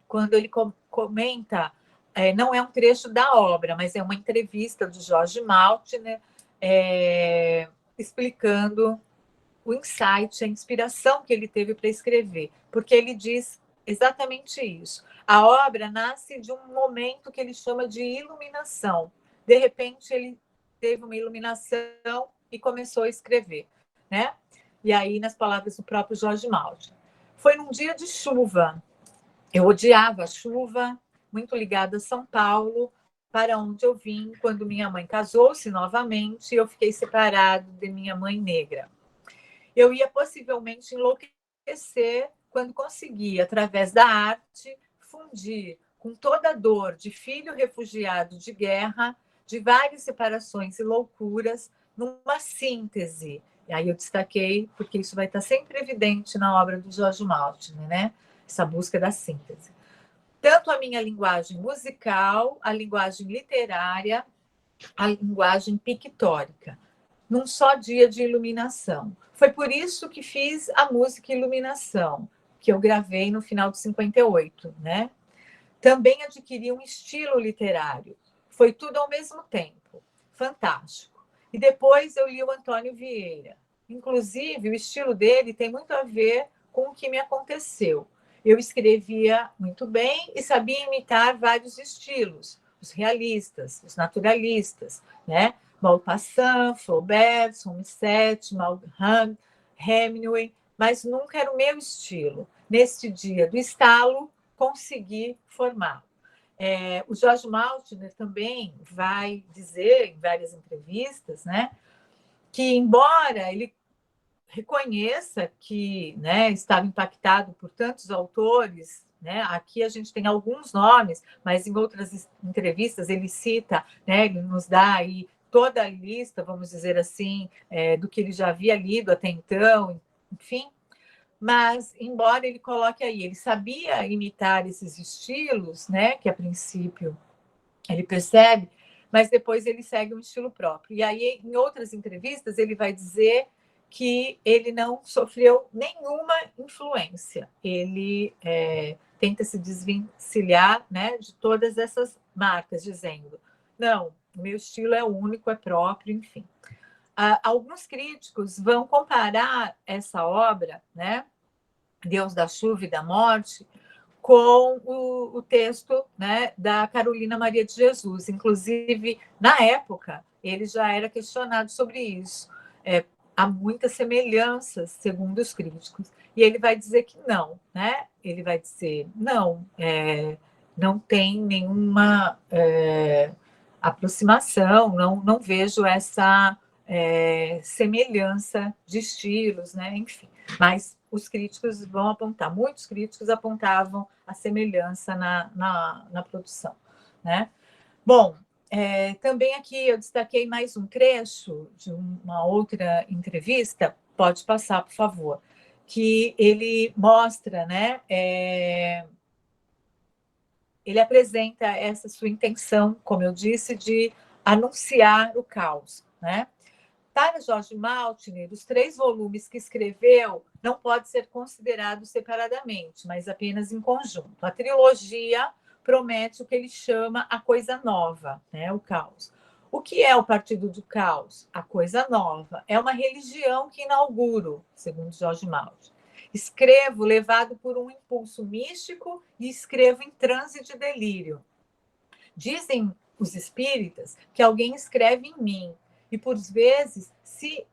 Speaker 1: quando ele comenta, não é um trecho da obra, mas é uma entrevista do Jorge Maltner, explicando o insight, a inspiração que ele teve para escrever, porque ele diz exatamente isso. A obra nasce de um momento que ele chama de iluminação. De repente, ele teve uma iluminação e começou a escrever, né? E aí, nas palavras do próprio Jorge Maltner, foi num dia de chuva. Eu odiava a chuva, muito ligada a São Paulo, para onde eu vim quando minha mãe casou-se novamente e eu fiquei separado de minha mãe negra. Eu ia possivelmente enlouquecer quando consegui, através da arte, fundir com toda a dor de filho refugiado de guerra, de várias separações e loucuras, numa síntese. E aí eu destaquei, porque isso vai estar sempre evidente na obra do Jorge Maltner, né? Essa busca da síntese. Tanto a minha linguagem musical, a linguagem literária, a linguagem pictórica, num só dia de iluminação. Foi por isso que fiz a música Iluminação, que eu gravei no final de 58, né? Também adquiri um estilo literário. Foi tudo ao mesmo tempo. Fantástico. E depois eu li o Antônio Vieira. Inclusive, o estilo dele tem muito a ver com o que me aconteceu. Eu escrevia muito bem e sabia imitar vários estilos, os realistas, os naturalistas, né? Maupassant, Flaubert, Somerset, Malraux, Hemingway, mas nunca era o meu estilo. Neste dia do estalo, consegui formar. O Jorge Maltner também vai dizer em várias entrevistas, né, que embora ele reconheça que, né, estava impactado por tantos autores, né, aqui a gente tem alguns nomes, mas em outras entrevistas ele cita, né, ele nos dá aí toda a lista, vamos dizer assim, do que ele já havia lido até então, enfim. Mas, embora ele coloque aí, ele sabia imitar esses estilos, né, que a princípio ele percebe, mas depois ele segue um estilo próprio. E aí, em outras entrevistas, ele vai dizer que ele não sofreu nenhuma influência. Ele tenta se desvencilhar, né, de todas essas marcas, dizendo: não o meu estilo é único, é próprio, enfim. Alguns críticos vão comparar essa obra, né, Deus da Chuva e da Morte, com o texto, né, da Carolina Maria de Jesus. Inclusive, na época, ele já era questionado sobre isso. Há muitas semelhanças, segundo os críticos. E ele vai dizer que não, né? Ele vai dizer, não, não tem nenhuma aproximação, não vejo essa semelhança de estilos, né? Enfim. Mas os críticos vão apontar, muitos críticos apontavam a semelhança na produção, né? Bom, também aqui eu destaquei mais um trecho de uma outra entrevista, pode passar, por favor, que ele mostra, né? Ele apresenta essa sua intenção, como eu disse, de anunciar o caos, né? Para Jorge Maltner, os 3 volumes que escreveu não pode ser considerado separadamente, mas apenas em conjunto. A trilogia promete o que ele chama a coisa nova, né, o caos. O que é o Partido do Caos? A coisa nova. É uma religião que inauguro, segundo Jorge Maltner. Escrevo levado por um impulso místico e escrevo em transe de delírio. Dizem os espíritas que alguém escreve em mim, e por vezes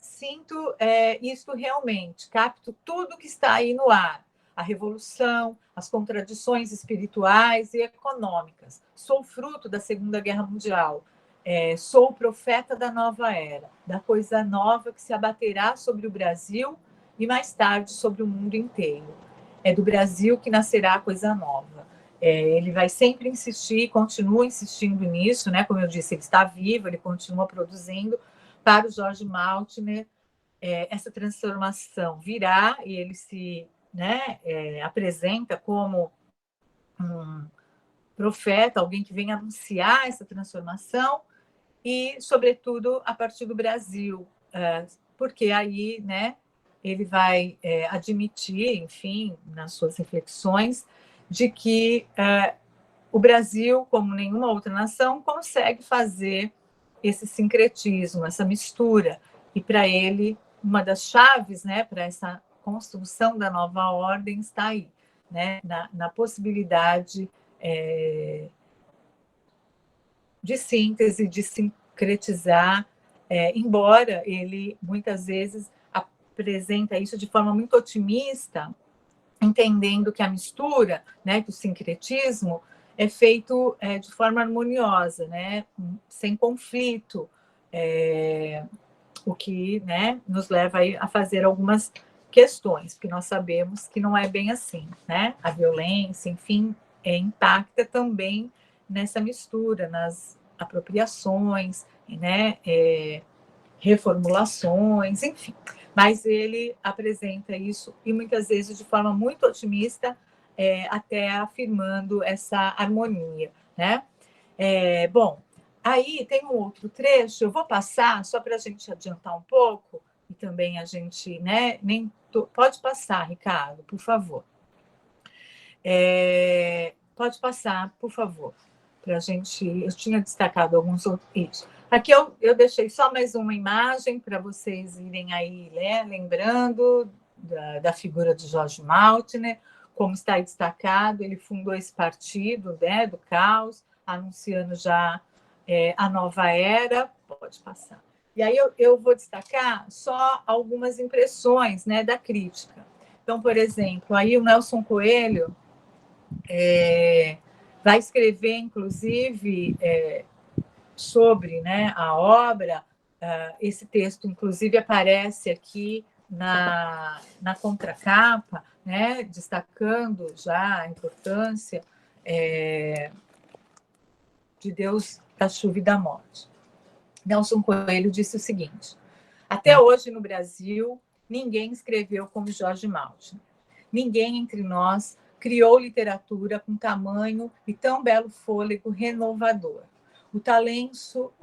Speaker 1: sinto isto realmente, capto tudo que está aí no ar, a revolução, as contradições espirituais e econômicas. Sou fruto da Segunda Guerra Mundial, sou o profeta da nova era, da coisa nova que se abaterá sobre o Brasil e mais tarde sobre o mundo inteiro. É do Brasil que nascerá a coisa nova. Ele vai sempre insistir, continua insistindo nisso, né? Como eu disse, ele está vivo, ele continua produzindo. Para o Jorge Maltner, essa transformação virá e ele se, né, apresenta como um profeta, alguém que vem anunciar essa transformação e, sobretudo, a partir do Brasil, porque aí, né, ele vai admitir, enfim, nas suas reflexões, de que o Brasil, como nenhuma outra nação, consegue fazer esse sincretismo, essa mistura. E para ele, uma das chaves, né, para essa construção da nova ordem está aí, né, na possibilidade de síntese, de sincretizar, embora ele muitas vezes apresenta isso de forma muito otimista, entendendo que a mistura, né, que o sincretismo é feito de forma harmoniosa, né, sem conflito, o que, né, nos leva a fazer algumas questões, porque nós sabemos que não é bem assim, né? A violência, enfim, impacta também nessa mistura, nas apropriações, né? Reformulações, enfim. Mas ele apresenta isso, e muitas vezes de forma muito otimista, até afirmando essa harmonia, né? Bom, aí tem um outro trecho, eu vou passar só para a gente adiantar um pouco, e também a gente, né? Pode passar, Ricardo, por favor. Pode passar, por favor, para a gente. Eu tinha destacado alguns outros. Isso. Aqui eu deixei só mais uma imagem para vocês irem aí, né, lembrando da figura de Jorge Maltner, como está aí destacado, ele fundou esse partido, né, do caos, anunciando já a nova era. Pode passar. E aí eu vou destacar só algumas impressões, né, da crítica. Então, por exemplo, aí o Nelson Coelho vai escrever, inclusive, sobre, né, a obra. Esse texto, inclusive, aparece aqui na contracapa, né, destacando já a importância de Deus da Chuva e da Morte. Nelson Coelho disse o seguinte: até hoje no Brasil, ninguém escreveu como Jorge Maltner. Ninguém entre nós criou literatura com tamanho e tão belo fôlego renovador. O talento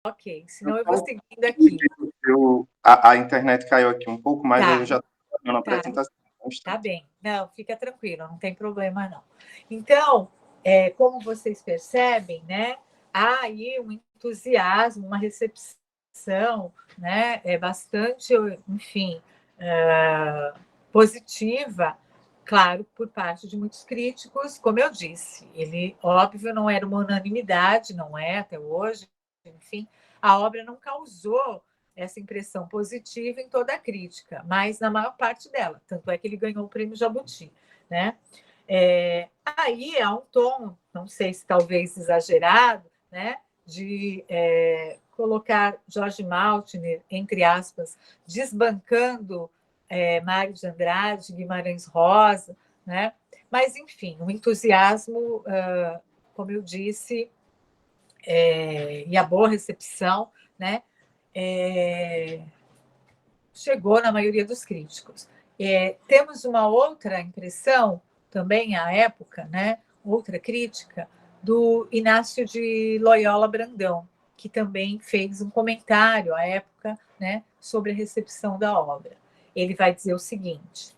Speaker 1: Ok, senão eu vou seguindo aqui.
Speaker 2: A internet caiu aqui um pouco, mas
Speaker 1: Tá,
Speaker 2: eu já estou na
Speaker 1: tá,
Speaker 2: apresentação.
Speaker 1: tá bem. Não, fica tranquilo, não tem problema não. Então, como vocês percebem, né, há aí um entusiasmo, uma recepção, né, bastante, enfim, positiva, claro, por parte de muitos críticos, como eu disse. Ele, óbvio, não era uma unanimidade, não é até hoje, enfim, a obra não causou essa impressão positiva em toda a crítica, mas na maior parte dela. Tanto é que ele ganhou o prêmio Jabuti, né? Aí há um tom, não sei se talvez exagerado, né, de colocar Jorge Maltner, entre aspas, desbancando Mário de Andrade, Guimarães Rosa, né? Mas, enfim, o entusiasmo, como eu disse, e a boa recepção, né, chegou na maioria dos críticos. Temos uma outra impressão, também à época, né, outra crítica, do Inácio de Loyola Brandão, que também fez um comentário à época, né, sobre a recepção da obra. Ele vai dizer o seguinte: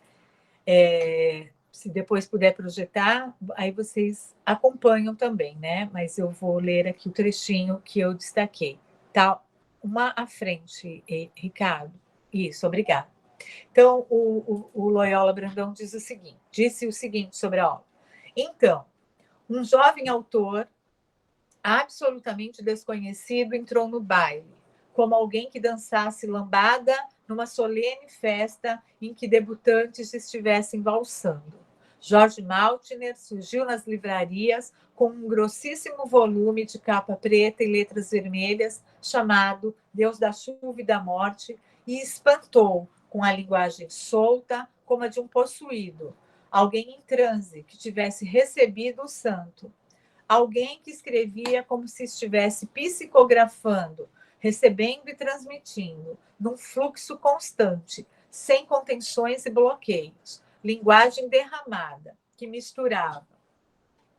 Speaker 1: se depois puder projetar, aí vocês acompanham também, né? Mas eu vou ler aqui o trechinho que eu destaquei. Tá uma à frente, Ricardo. Isso, obrigada. Então, o Loyola Brandão disse o seguinte sobre a obra. Então, um jovem autor absolutamente desconhecido entrou no baile, como alguém que dançasse lambada numa solene festa em que debutantes estivessem valsando. Jorge Maltner surgiu nas livrarias com um grossíssimo volume de capa preta e letras vermelhas chamado Deus da Chuva e da Morte e espantou com a linguagem solta como a de um possuído, alguém em transe que tivesse recebido o santo. Alguém que escrevia como se estivesse psicografando, recebendo e transmitindo, num fluxo constante, sem contenções e bloqueios, linguagem derramada, que misturava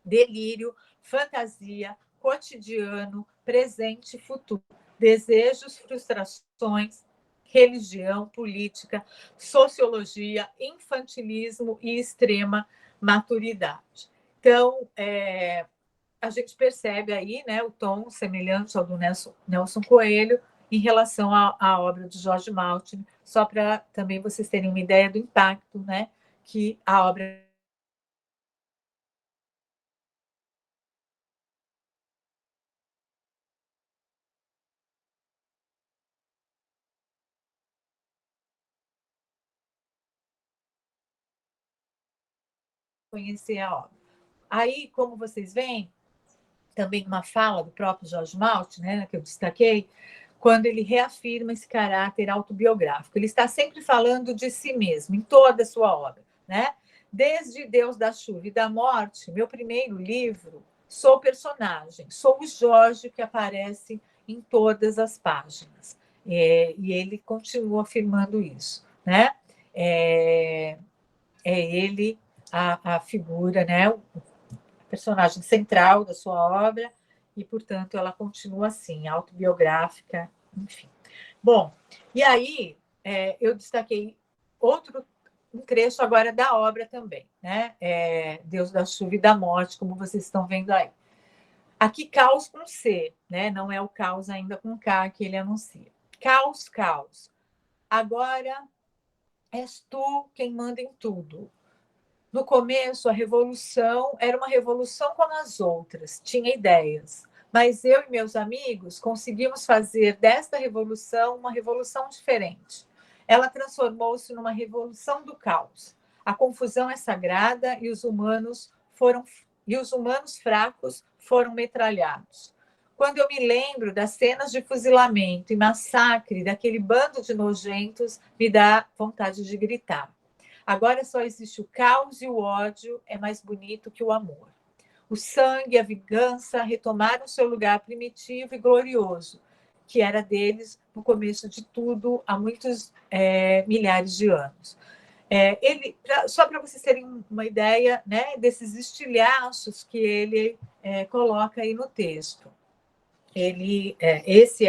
Speaker 1: delírio, fantasia, cotidiano, presente e futuro, desejos, frustrações, religião, política, sociologia, infantilismo e extrema maturidade. Então, a gente percebe aí, né, o tom semelhante ao do Nelson Coelho em relação à obra de Jorge Maltner, só para também vocês terem uma ideia do impacto, né, que a obra conhecer a obra. Aí, como vocês veem, também uma fala do próprio Jorge Maltner, né, que eu destaquei, quando ele reafirma esse caráter autobiográfico. Ele está sempre falando de si mesmo, em toda a sua obra, né? Desde Deus da Chuva e da Morte, meu primeiro livro, sou personagem, sou o Jorge que aparece em todas as páginas. E ele continua afirmando isso, né? Ele a figura, né? O personagem central da sua obra, e, portanto, ela continua assim, autobiográfica, enfim. Bom, e aí eu destaquei um trecho agora da obra também, né? Deus da Chuva e da Morte, como vocês estão vendo aí. Aqui, caos com C, né? Não é o caos ainda com K que ele anuncia. Caos, caos. Agora és tu quem manda em tudo. No começo, a revolução era uma revolução como as outras, tinha ideias. Mas eu e meus amigos conseguimos fazer desta revolução uma revolução diferente. Ela transformou-se numa revolução do caos. A confusão é sagrada e os humanos fracos foram metralhados. Quando eu me lembro das cenas de fuzilamento e massacre daquele bando de nojentos, me dá vontade de gritar. Agora só existe o caos e o ódio é mais bonito que o amor. O sangue e a vingança retomaram seu lugar primitivo e glorioso, que era deles no começo de tudo, há muitos milhares de anos. Só para vocês terem uma ideia, né, desses estilhaços que ele coloca aí no texto. esse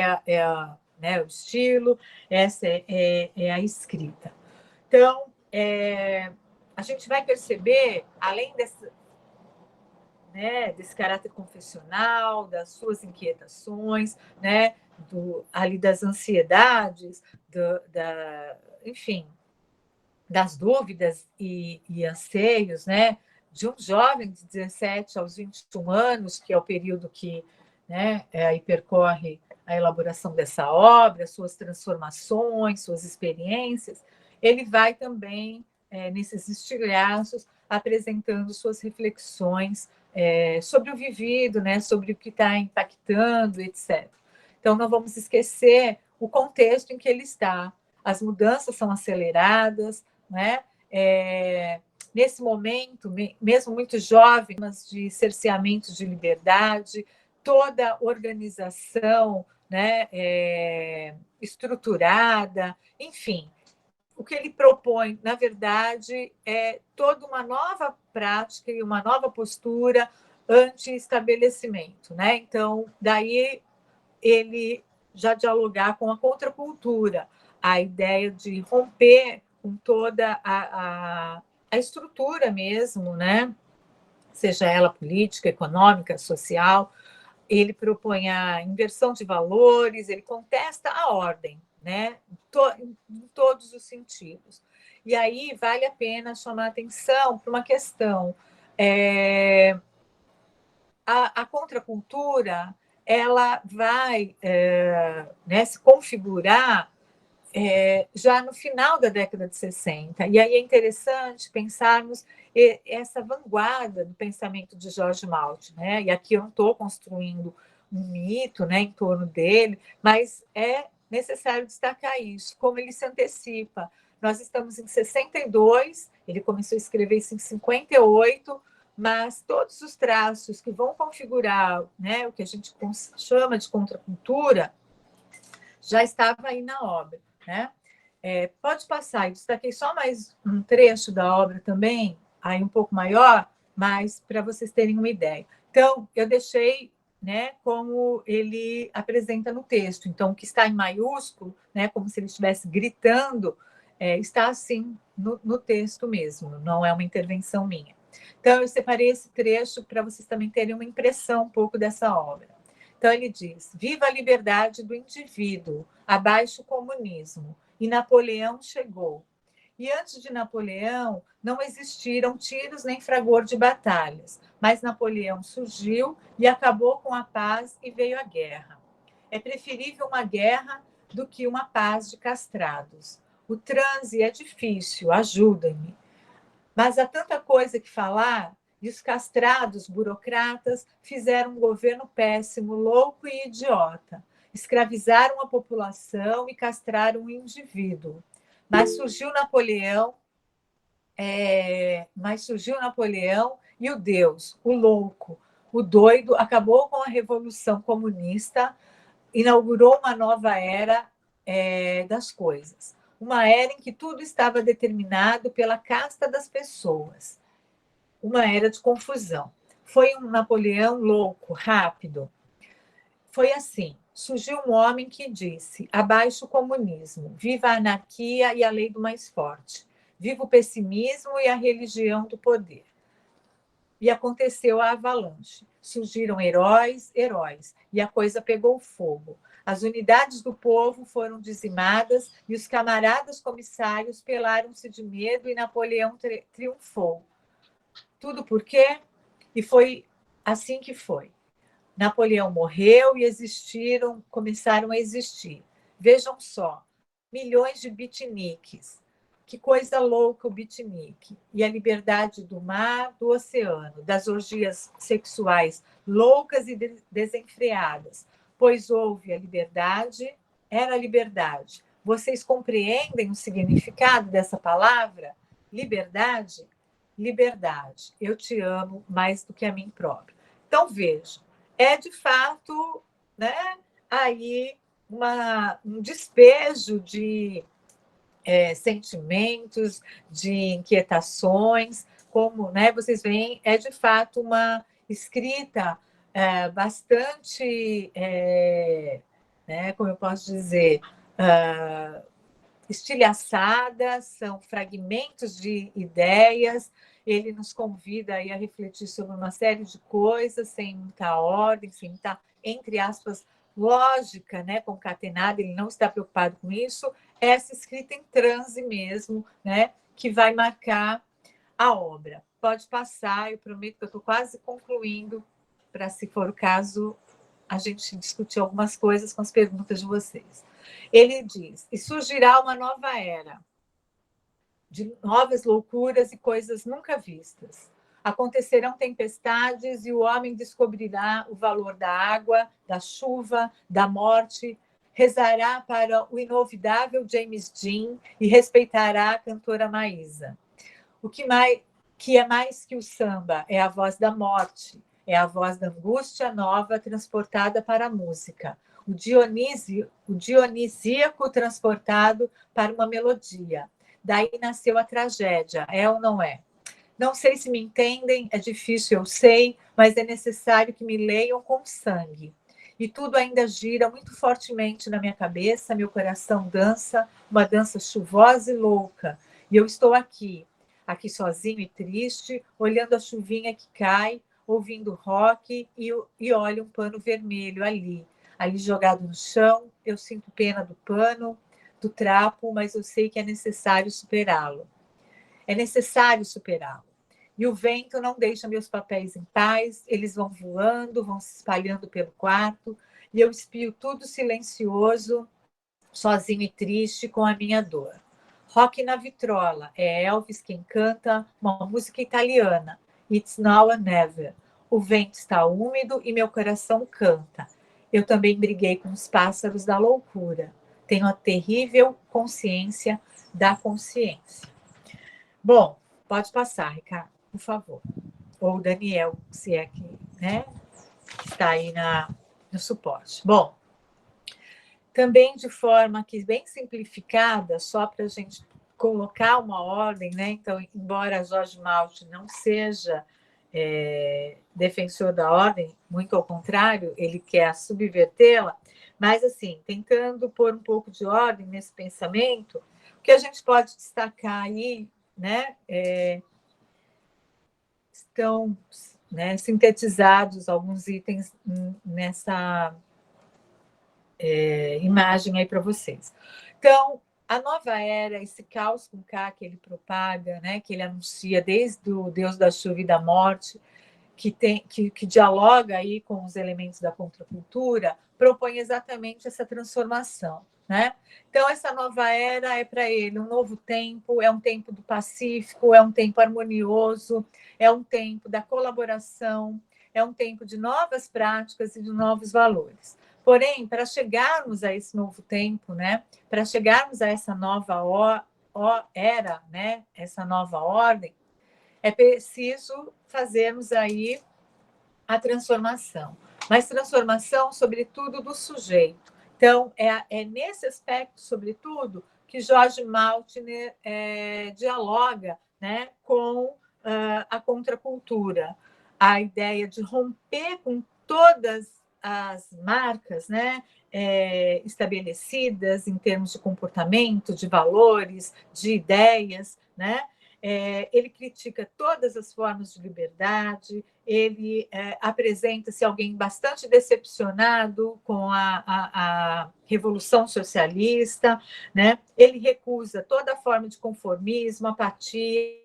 Speaker 1: né, o estilo, essa é a escrita. Então, a gente vai perceber, além desse caráter confessional, das suas inquietações, né, ali das ansiedades, enfim, das dúvidas e anseios, né, de um jovem de 17 aos 21 anos, que é o período que, né, aí percorre a elaboração dessa obra, suas transformações, suas experiências, ele vai também, nesses estilhaços, apresentando suas reflexões sobre o vivido, né, sobre o que está impactando, etc. Então, não vamos esquecer o contexto em que ele está. As mudanças são aceleradas, né? Nesse momento, mesmo muito jovem, de cerceamento de liberdade, toda organização, né, estruturada, enfim. O que ele propõe, na verdade, é toda uma nova prática e uma nova postura anti-estabelecimento, né? Então, daí ele já dialogar com a contracultura, a ideia de romper com toda a estrutura mesmo, né? Seja ela política, econômica, social. Ele propõe a inversão de valores, ele contesta a ordem, né? Em todos os sentidos. E aí vale a pena chamar atenção para uma questão. A contracultura ela vai né, se configurar já no final da década de 60. E aí é interessante pensarmos essa vanguarda do pensamento de George Malt. Né? E aqui eu não estou construindo um mito, né, em torno dele, mas é necessário destacar isso, como ele se antecipa. Nós estamos em 62, ele começou a escrever isso em 58, mas todos os traços que vão configurar, né, o que a gente chama de contracultura já estava aí na obra. Né? Pode passar, eu destaquei só mais um trecho da obra também, aí um pouco maior, mas para vocês terem uma ideia. Então, eu deixei, né, como ele apresenta no texto. Então, o que está em maiúsculo, né, como se ele estivesse gritando, está assim no texto mesmo, não é uma intervenção minha. Então, eu separei esse trecho para vocês também terem uma impressão um pouco dessa obra. Então, ele diz: viva a liberdade do indivíduo, abaixo o comunismo. E Napoleão chegou. E antes de Napoleão, não existiram tiros nem fragor de batalhas, mas Napoleão surgiu e acabou com a paz e veio a guerra. É preferível uma guerra do que uma paz de castrados. O transe é difícil, ajudem-me. Mas há tanta coisa que falar, e os castrados burocratas fizeram um governo péssimo, louco e idiota. Escravizaram a população e castraram o indivíduo. Mas surgiu Napoleão e o Deus, o louco, o doido, acabou com a Revolução Comunista, inaugurou uma nova era das coisas. Uma era em que tudo estava determinado pela casta das pessoas. Uma era de confusão. Foi um Napoleão louco, rápido. Foi assim. Surgiu um homem que disse: abaixo o comunismo, viva a anarquia e a lei do mais forte, viva o pessimismo e a religião do poder. E aconteceu a avalanche. Surgiram heróis, e a coisa pegou fogo. As unidades do povo foram dizimadas e os camaradas comissários pelaram-se de medo e Napoleão triunfou. Tudo por quê? E foi assim que foi. Napoleão morreu e começaram a existir. Vejam só, milhões de beatniks. Que coisa louca o beatnik. E a liberdade do mar, do oceano, das orgias sexuais loucas e desenfreadas. Pois houve a liberdade, era a liberdade. Vocês compreendem o significado dessa palavra? Liberdade? Liberdade. Eu te amo mais do que a mim próprio. Então, vejam, é de fato, né, aí um despejo de sentimentos, de inquietações, como, né, vocês veem, é de fato uma escrita bastante, né, como eu posso dizer, estilhaçadas, são fragmentos de ideias. Ele nos convida aí a refletir sobre uma série de coisas, sem muita ordem, sem muita, entre aspas, lógica, né, concatenada. Ele não está preocupado com isso. Essa escrita em transe mesmo, né, que vai marcar a obra. Pode passar, eu prometo que eu estou quase concluindo, para, se for o caso, a gente discutir algumas coisas com as perguntas de vocês. Ele diz: e surgirá uma nova era, de novas loucuras e coisas nunca vistas. Acontecerão tempestades e o homem descobrirá o valor da água, da chuva, da morte, rezará para o inovidável James Dean e respeitará a cantora Maísa. O que é mais que o samba é a voz da morte, é a voz da angústia nova transportada para a música, o dionisíaco transportado para uma melodia. Daí nasceu a tragédia, é ou não é? Não sei se me entendem, é difícil, eu sei, mas é necessário que me leiam com sangue. E tudo ainda gira muito fortemente na minha cabeça, meu coração dança, uma dança chuvosa e louca. E eu estou aqui sozinho e triste, olhando a chuvinha que cai, ouvindo rock e olho um pano vermelho ali jogado no chão. Eu sinto pena do pano, do trapo, mas eu sei que é necessário superá-lo. É necessário superá-lo. E o vento não deixa meus papéis em paz, eles vão voando, vão se espalhando pelo quarto, e eu espio tudo silencioso, sozinho e triste, com a minha dor. Rock na vitrola, é Elvis quem canta, uma música italiana. It's now or never. O vento está úmido e meu coração canta. Eu também briguei com os pássaros da loucura. Tenho a terrível consciência da consciência. Bom, pode passar, Ricardo, por favor. Ou Daniel, se é que, né, está aí no suporte. Bom, também de forma que bem simplificada, só para a gente colocar uma ordem, né? Então, embora Jorge Malte não seja defensor da ordem, muito ao contrário, ele quer subvertê-la, mas assim, tentando pôr um pouco de ordem nesse pensamento, o que a gente pode destacar aí, né? Estão, né, sintetizados alguns itens nessa imagem aí para vocês. Então, a nova era, esse caos com K que ele propaga, né, que ele anuncia desde o Deus da chuva e da morte, que dialoga aí com os elementos da contracultura, propõe exatamente essa transformação. Né? Então, essa nova era é para ele um novo tempo, é um tempo do pacífico, é um tempo harmonioso, é um tempo da colaboração, é um tempo de novas práticas e de novos valores. Porém, para chegarmos a esse novo tempo, né, para chegarmos a essa nova era, né, essa nova ordem, é preciso fazermos aí a transformação, mas transformação, sobretudo, do sujeito. Então, é nesse aspecto, sobretudo, que Jorge Maltner dialoga, né, com a contracultura, a ideia de romper com todas as marcas, né, estabelecidas em termos de comportamento, de valores, de ideias, né? Ele critica todas as formas de liberdade, ele apresenta-se alguém bastante decepcionado com a Revolução Socialista, né? Ele recusa toda forma de conformismo, apatia,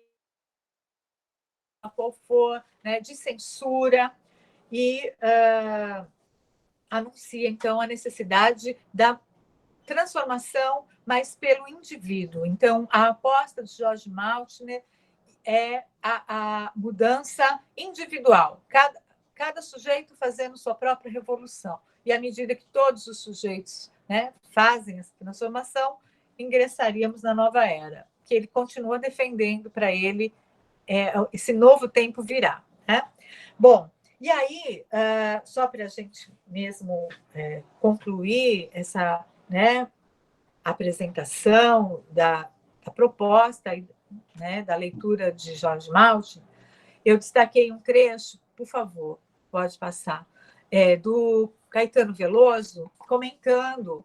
Speaker 1: qual for, né, de censura, e anuncia, então, a necessidade da transformação, mas pelo indivíduo. Então, a aposta de Jorge Maltner é a mudança individual, cada sujeito fazendo sua própria revolução. E à medida que todos os sujeitos, né, fazem essa transformação, ingressaríamos na nova era, que ele continua defendendo para ele, esse novo tempo virá. Né? Bom, e aí, só para a gente mesmo concluir essa, né, apresentação da proposta, né, da leitura de Jorge Maltner, eu destaquei um trecho, por favor, pode passar, do Caetano Veloso, comentando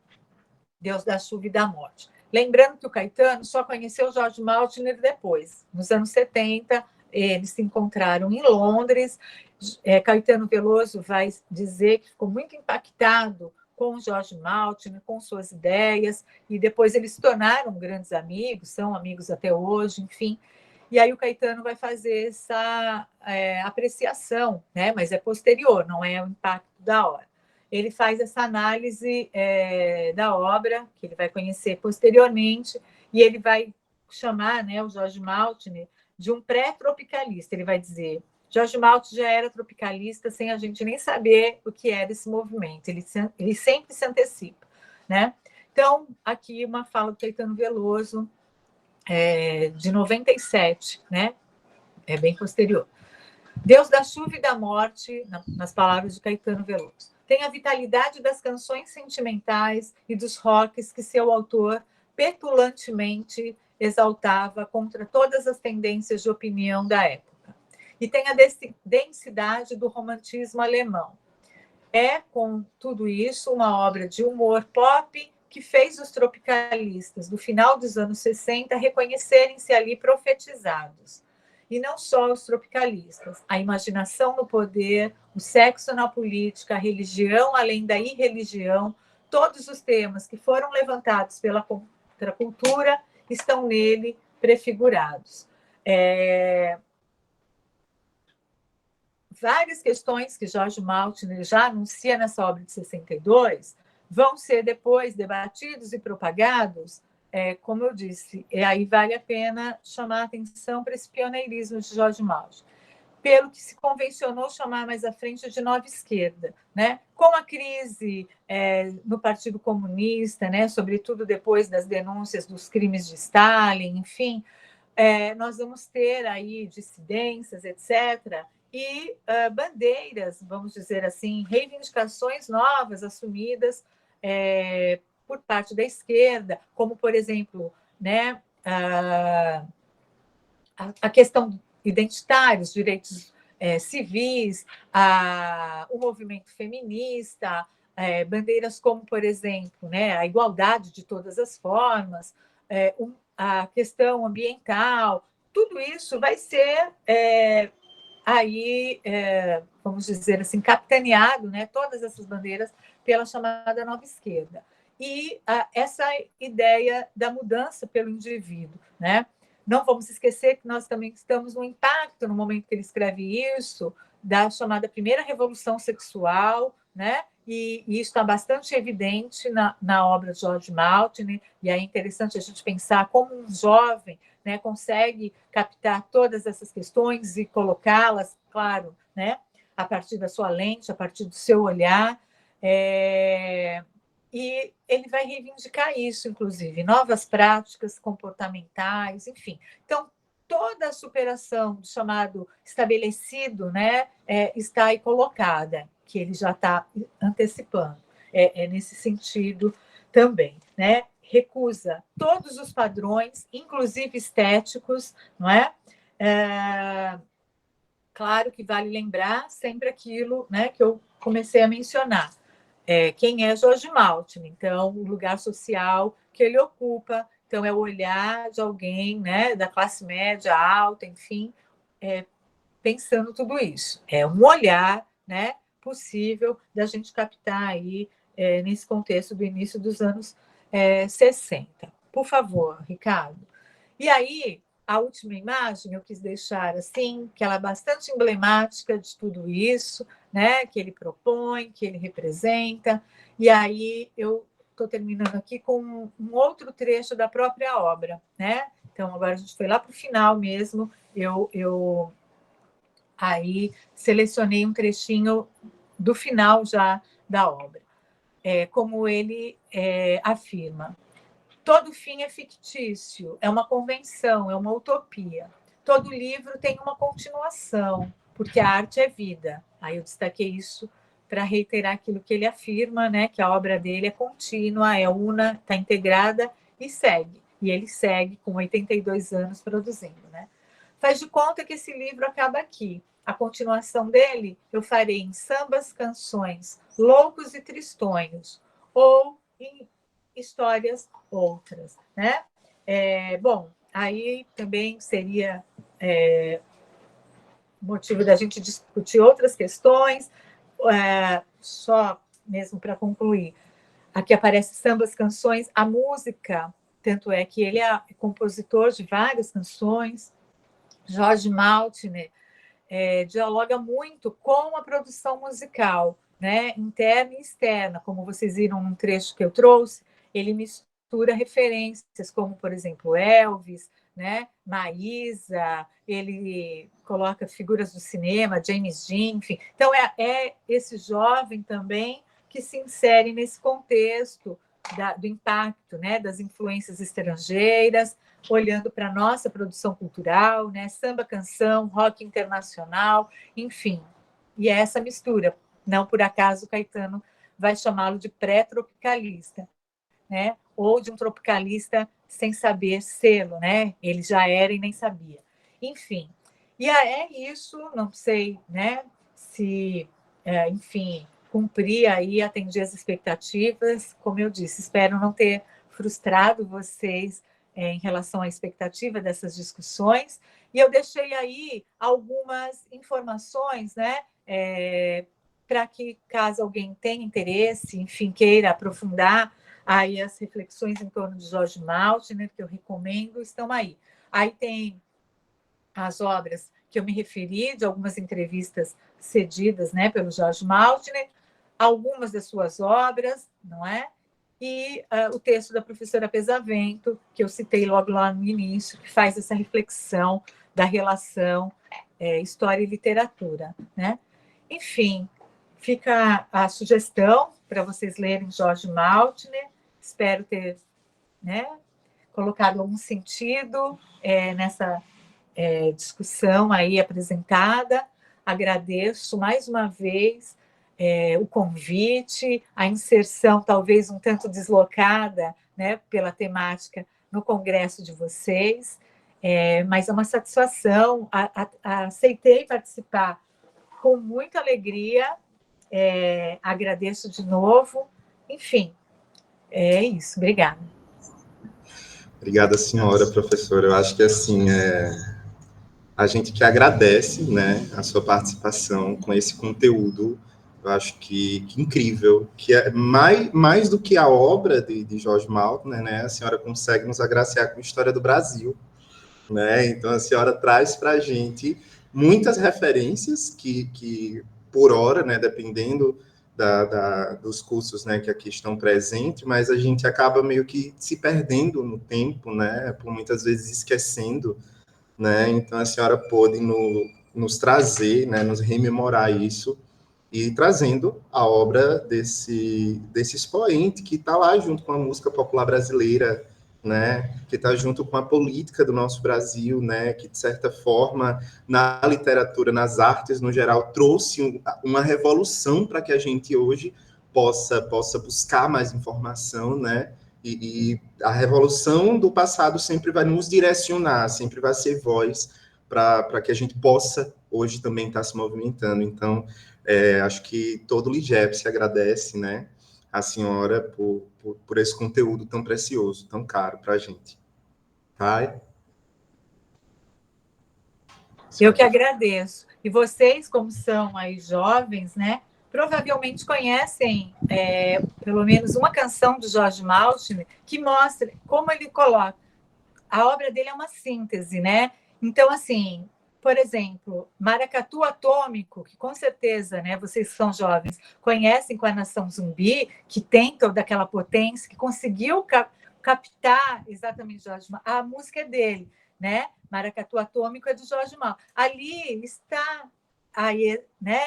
Speaker 1: Deus da Chuva e da Morte. Lembrando que o Caetano só conheceu Jorge Maltner depois, nos anos 70, eles se encontraram em Londres. Caetano Veloso vai dizer que ficou muito impactado com Jorge Maltner, com suas ideias, e depois eles se tornaram grandes amigos, são amigos até hoje, enfim. E aí o Caetano vai fazer essa apreciação, né? Mas é posterior, não é o impacto da hora. Ele faz essa análise da obra, que ele vai conhecer posteriormente, e ele vai chamar, né, o Jorge Maltner de um pré-tropicalista. Ele vai dizer, Jorge Maltner já era tropicalista sem a gente nem saber o que era esse movimento. Ele sempre se antecipa, né? Então, aqui uma fala do Caetano Veloso, de 97, né? É bem posterior. Deus da Chuva e da Morte, nas palavras de Caetano Veloso. Tem a vitalidade das canções sentimentais e dos rocks que seu autor petulantemente exaltava contra todas as tendências de opinião da época. E tem a densidade do romantismo alemão. É, com tudo isso, uma obra de humor pop que fez os tropicalistas do final dos anos 60 reconhecerem-se ali profetizados. E não só os tropicalistas, a imaginação no poder, o sexo na política, a religião além da irreligião, todos os temas que foram levantados pela contracultura estão nele prefigurados. Várias questões que Jorge Maltner já anuncia nessa obra de 62 vão ser depois debatidos e propagados, como eu disse, e aí vale a pena chamar a atenção para esse pioneirismo de Jorge Maltner, pelo que se convencionou chamar mais à frente de nova esquerda, né? Com a crise no Partido Comunista, né? Sobretudo depois das denúncias dos crimes de Stalin, enfim, nós vamos ter aí dissidências, etc., e bandeiras, vamos dizer assim, reivindicações novas assumidas por parte da esquerda, como, por exemplo, né, a questão identitária, os direitos civis, o movimento feminista, bandeiras como, por exemplo, né, a igualdade de todas as formas, a questão ambiental, tudo isso vai ser aí, vamos dizer assim, capitaneado, né, todas essas bandeiras pela chamada nova esquerda. E essa ideia da mudança pelo indivíduo, né? Não vamos esquecer que nós também estamos no impacto, no momento que ele escreve isso, da chamada primeira revolução sexual, né? E isso está bastante evidente na obra de Jorge Maltner, e é interessante a gente pensar como um jovem, né, consegue captar todas essas questões e colocá-las, claro, né, a partir da sua lente, a partir do seu olhar. E ele vai reivindicar isso, inclusive, novas práticas comportamentais, enfim. Então, toda a superação do chamado estabelecido, né, está aí colocada, que ele já está antecipando. É nesse sentido também, né? Recusa todos os padrões, inclusive estéticos, não é? Claro que vale lembrar sempre aquilo, né, que eu comecei a mencionar. Quem é Jorge Maltner? Então, o lugar social que ele ocupa, então é o olhar de alguém, né, da classe média alta, enfim, pensando tudo isso. É um olhar, né, possível da gente captar aí nesse contexto do início dos anos 60. Por favor, Ricardo. E aí, a última imagem eu quis deixar assim, que ela é bastante emblemática de tudo isso, né, que ele propõe, que ele representa. E aí eu estou terminando aqui com um outro trecho da própria obra, né? Então agora a gente foi lá para o final mesmo. Eu aí selecionei um trechinho do final já da obra, como ele afirma. Todo fim é fictício, é uma convenção, é uma utopia. Todo livro tem uma continuação, porque a arte é vida. Aí eu destaquei isso para reiterar aquilo que ele afirma, né, que a obra dele é contínua, é una, está integrada e segue. E ele segue com 82 anos produzindo, né? Faz de conta que esse livro acaba aqui. a continuação dele eu farei em Sambas Canções Loucos e Tristonhos, ou em Histórias Outras, né? Bom, aí também seria motivo da gente discutir outras questões, só mesmo para concluir. Aqui aparece Sambas Canções, a música, tanto é que ele é compositor de várias canções. Jorge Maltner dialoga muito com a produção musical, né, interna e externa, como vocês viram num trecho que eu trouxe, ele mistura referências como, por exemplo, Elvis, né, Maísa, ele coloca figuras do cinema, James Dean, enfim. Então, é esse jovem também que se insere nesse contexto do impacto, né, das influências estrangeiras, olhando para a nossa produção cultural, né, samba, canção, rock internacional, enfim. E é essa mistura. Não por acaso o Caetano vai chamá-lo de pré-tropicalista, né? Ou de um tropicalista sem saber sê-lo, né? Ele já era e nem sabia. Enfim, e é isso, não sei, né, se, enfim, cumprir aí, atender as expectativas, como eu disse, espero não ter frustrado vocês em relação à expectativa dessas discussões, e eu deixei aí algumas informações, né, para que, caso alguém tenha interesse, enfim, queira aprofundar aí as reflexões em torno de Jorge Maltner, que eu recomendo, estão aí. Aí tem as obras que eu me referi, de algumas entrevistas cedidas, né, pelo Jorge Maltner, algumas das suas obras, não é? E o texto da professora Pesavento, que eu citei logo lá no início, que faz essa reflexão da relação história e literatura, né? Enfim, fica a sugestão para vocês lerem Jorge Maltner. Espero ter, né, colocado algum sentido nessa discussão aí apresentada. Agradeço mais uma vez o convite, a inserção talvez um tanto deslocada, né, pela temática no congresso de vocês, mas é uma satisfação, aceitei participar com muita alegria, agradeço de novo, enfim, é isso, obrigada.
Speaker 3: Obrigada, senhora professora. Eu acho que, assim, a gente que agradece, né, a sua participação com esse conteúdo, eu acho que incrível, que é mais do que a obra de Jorge Maltner, né, a senhora consegue nos agraciar com a história do Brasil, né, então a senhora traz para a gente muitas referências que por hora, né, dependendo dos cursos, né, que aqui estão presentes, mas a gente acaba meio que se perdendo no tempo, né, por muitas vezes esquecendo, né, então a senhora pôde nos trazer, né, nos rememorar isso, e trazendo a obra desse expoente que está lá junto com a música popular brasileira, né, que está junto com a política do nosso Brasil, né, que de certa forma na literatura, nas artes no geral trouxe uma revolução para que a gente hoje possa buscar mais informação, né, e a revolução do passado sempre vai nos direcionar, sempre vai ser voz para que a gente possa hoje também estar se movimentando. Então, acho que todo o LIGEP se agradece, né, a senhora por esse conteúdo tão precioso, tão caro para a gente. Tá?
Speaker 1: Eu que agradeço. E vocês, como são aí jovens, né, provavelmente conhecem pelo menos uma canção de Jorge Maltner que mostra como ele coloca. A obra dele é uma síntese, né? Então, assim, por exemplo, Maracatu Atômico, que com certeza, né, vocês que são jovens, conhecem com a Nação Zumbi, que tem toda aquela potência, que conseguiu captar exatamente Jorge Maltner. A música é dele, né? Maracatu Atômico é de Jorge Maltner. Ali está aí, né,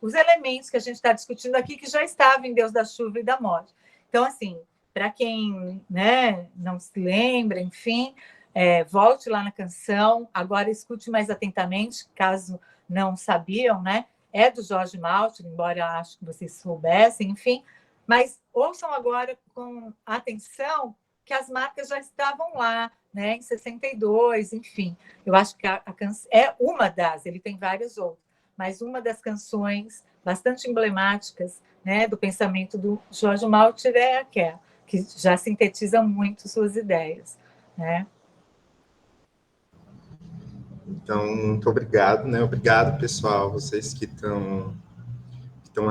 Speaker 1: os elementos que a gente está discutindo aqui, que já estavam em Deus da Chuva e da Morte. Então, assim, para quem, né, não se lembra, enfim, volte lá na canção, agora escute mais atentamente, caso não sabiam, né? É do Jorge Maltner, embora acho que vocês soubessem, enfim, mas ouçam agora com atenção, que as marcas já estavam lá, né, em 62, enfim. Eu acho que a canção é uma das, ele tem várias outras, mas uma das canções bastante emblemáticas, né, do pensamento do Jorge Maltner é aquela, que já sintetiza muito suas ideias, né?
Speaker 3: Então, muito obrigado, né? Obrigado, pessoal, vocês que estão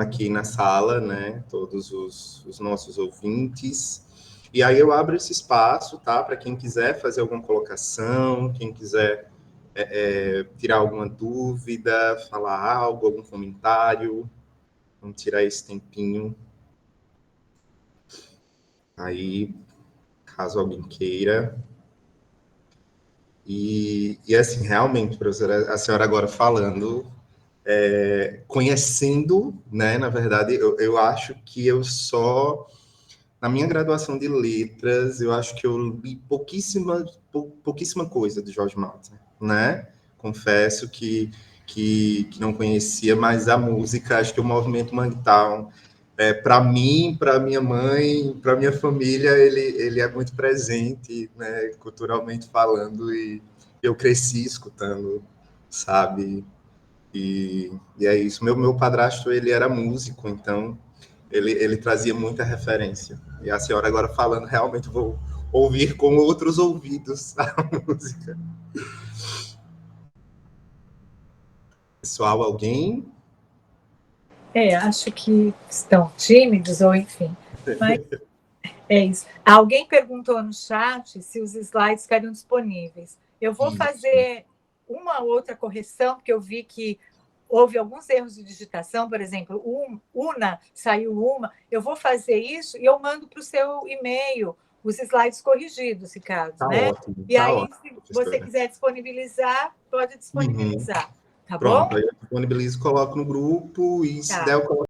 Speaker 3: aqui na sala, né? Todos os nossos ouvintes. E aí eu abro esse espaço, tá? Para quem quiser fazer alguma colocação, quem quiser tirar alguma dúvida, falar algo, algum comentário. Vamos tirar esse tempinho. Aí, caso alguém queira. E assim, realmente, professora, a senhora agora falando, conhecendo, né, na verdade, eu acho que eu só, na minha graduação de letras, eu acho que eu li pouquíssima coisa de Jorge Maltner, né? Confesso que não conhecia, mas a música, acho que o movimento Manguetown, para mim, para minha mãe, para minha família, ele é muito presente, né, culturalmente falando, e eu cresci escutando, sabe? E é isso. Meu padrasto, ele era músico, então ele trazia muita referência. E a senhora agora falando, realmente vou ouvir com outros ouvidos a música. Pessoal, alguém?
Speaker 1: Acho que estão tímidos, ou enfim. Mas é isso. Alguém perguntou no chat se os slides ficariam disponíveis. Eu vou fazer uma outra correção, porque eu vi que houve alguns erros de digitação, por exemplo, Una, saiu uma. Eu vou fazer isso e eu mando para o seu e-mail os slides corrigidos, Ricardo.
Speaker 3: Tá
Speaker 1: né?
Speaker 3: ótimo.
Speaker 1: E aí, ótimo, se você quiser disponibilizar, pode disponibilizar. Tá
Speaker 3: Pronto,
Speaker 1: bom?
Speaker 3: aí eu disponibilizo, coloco no grupo e se der, eu coloco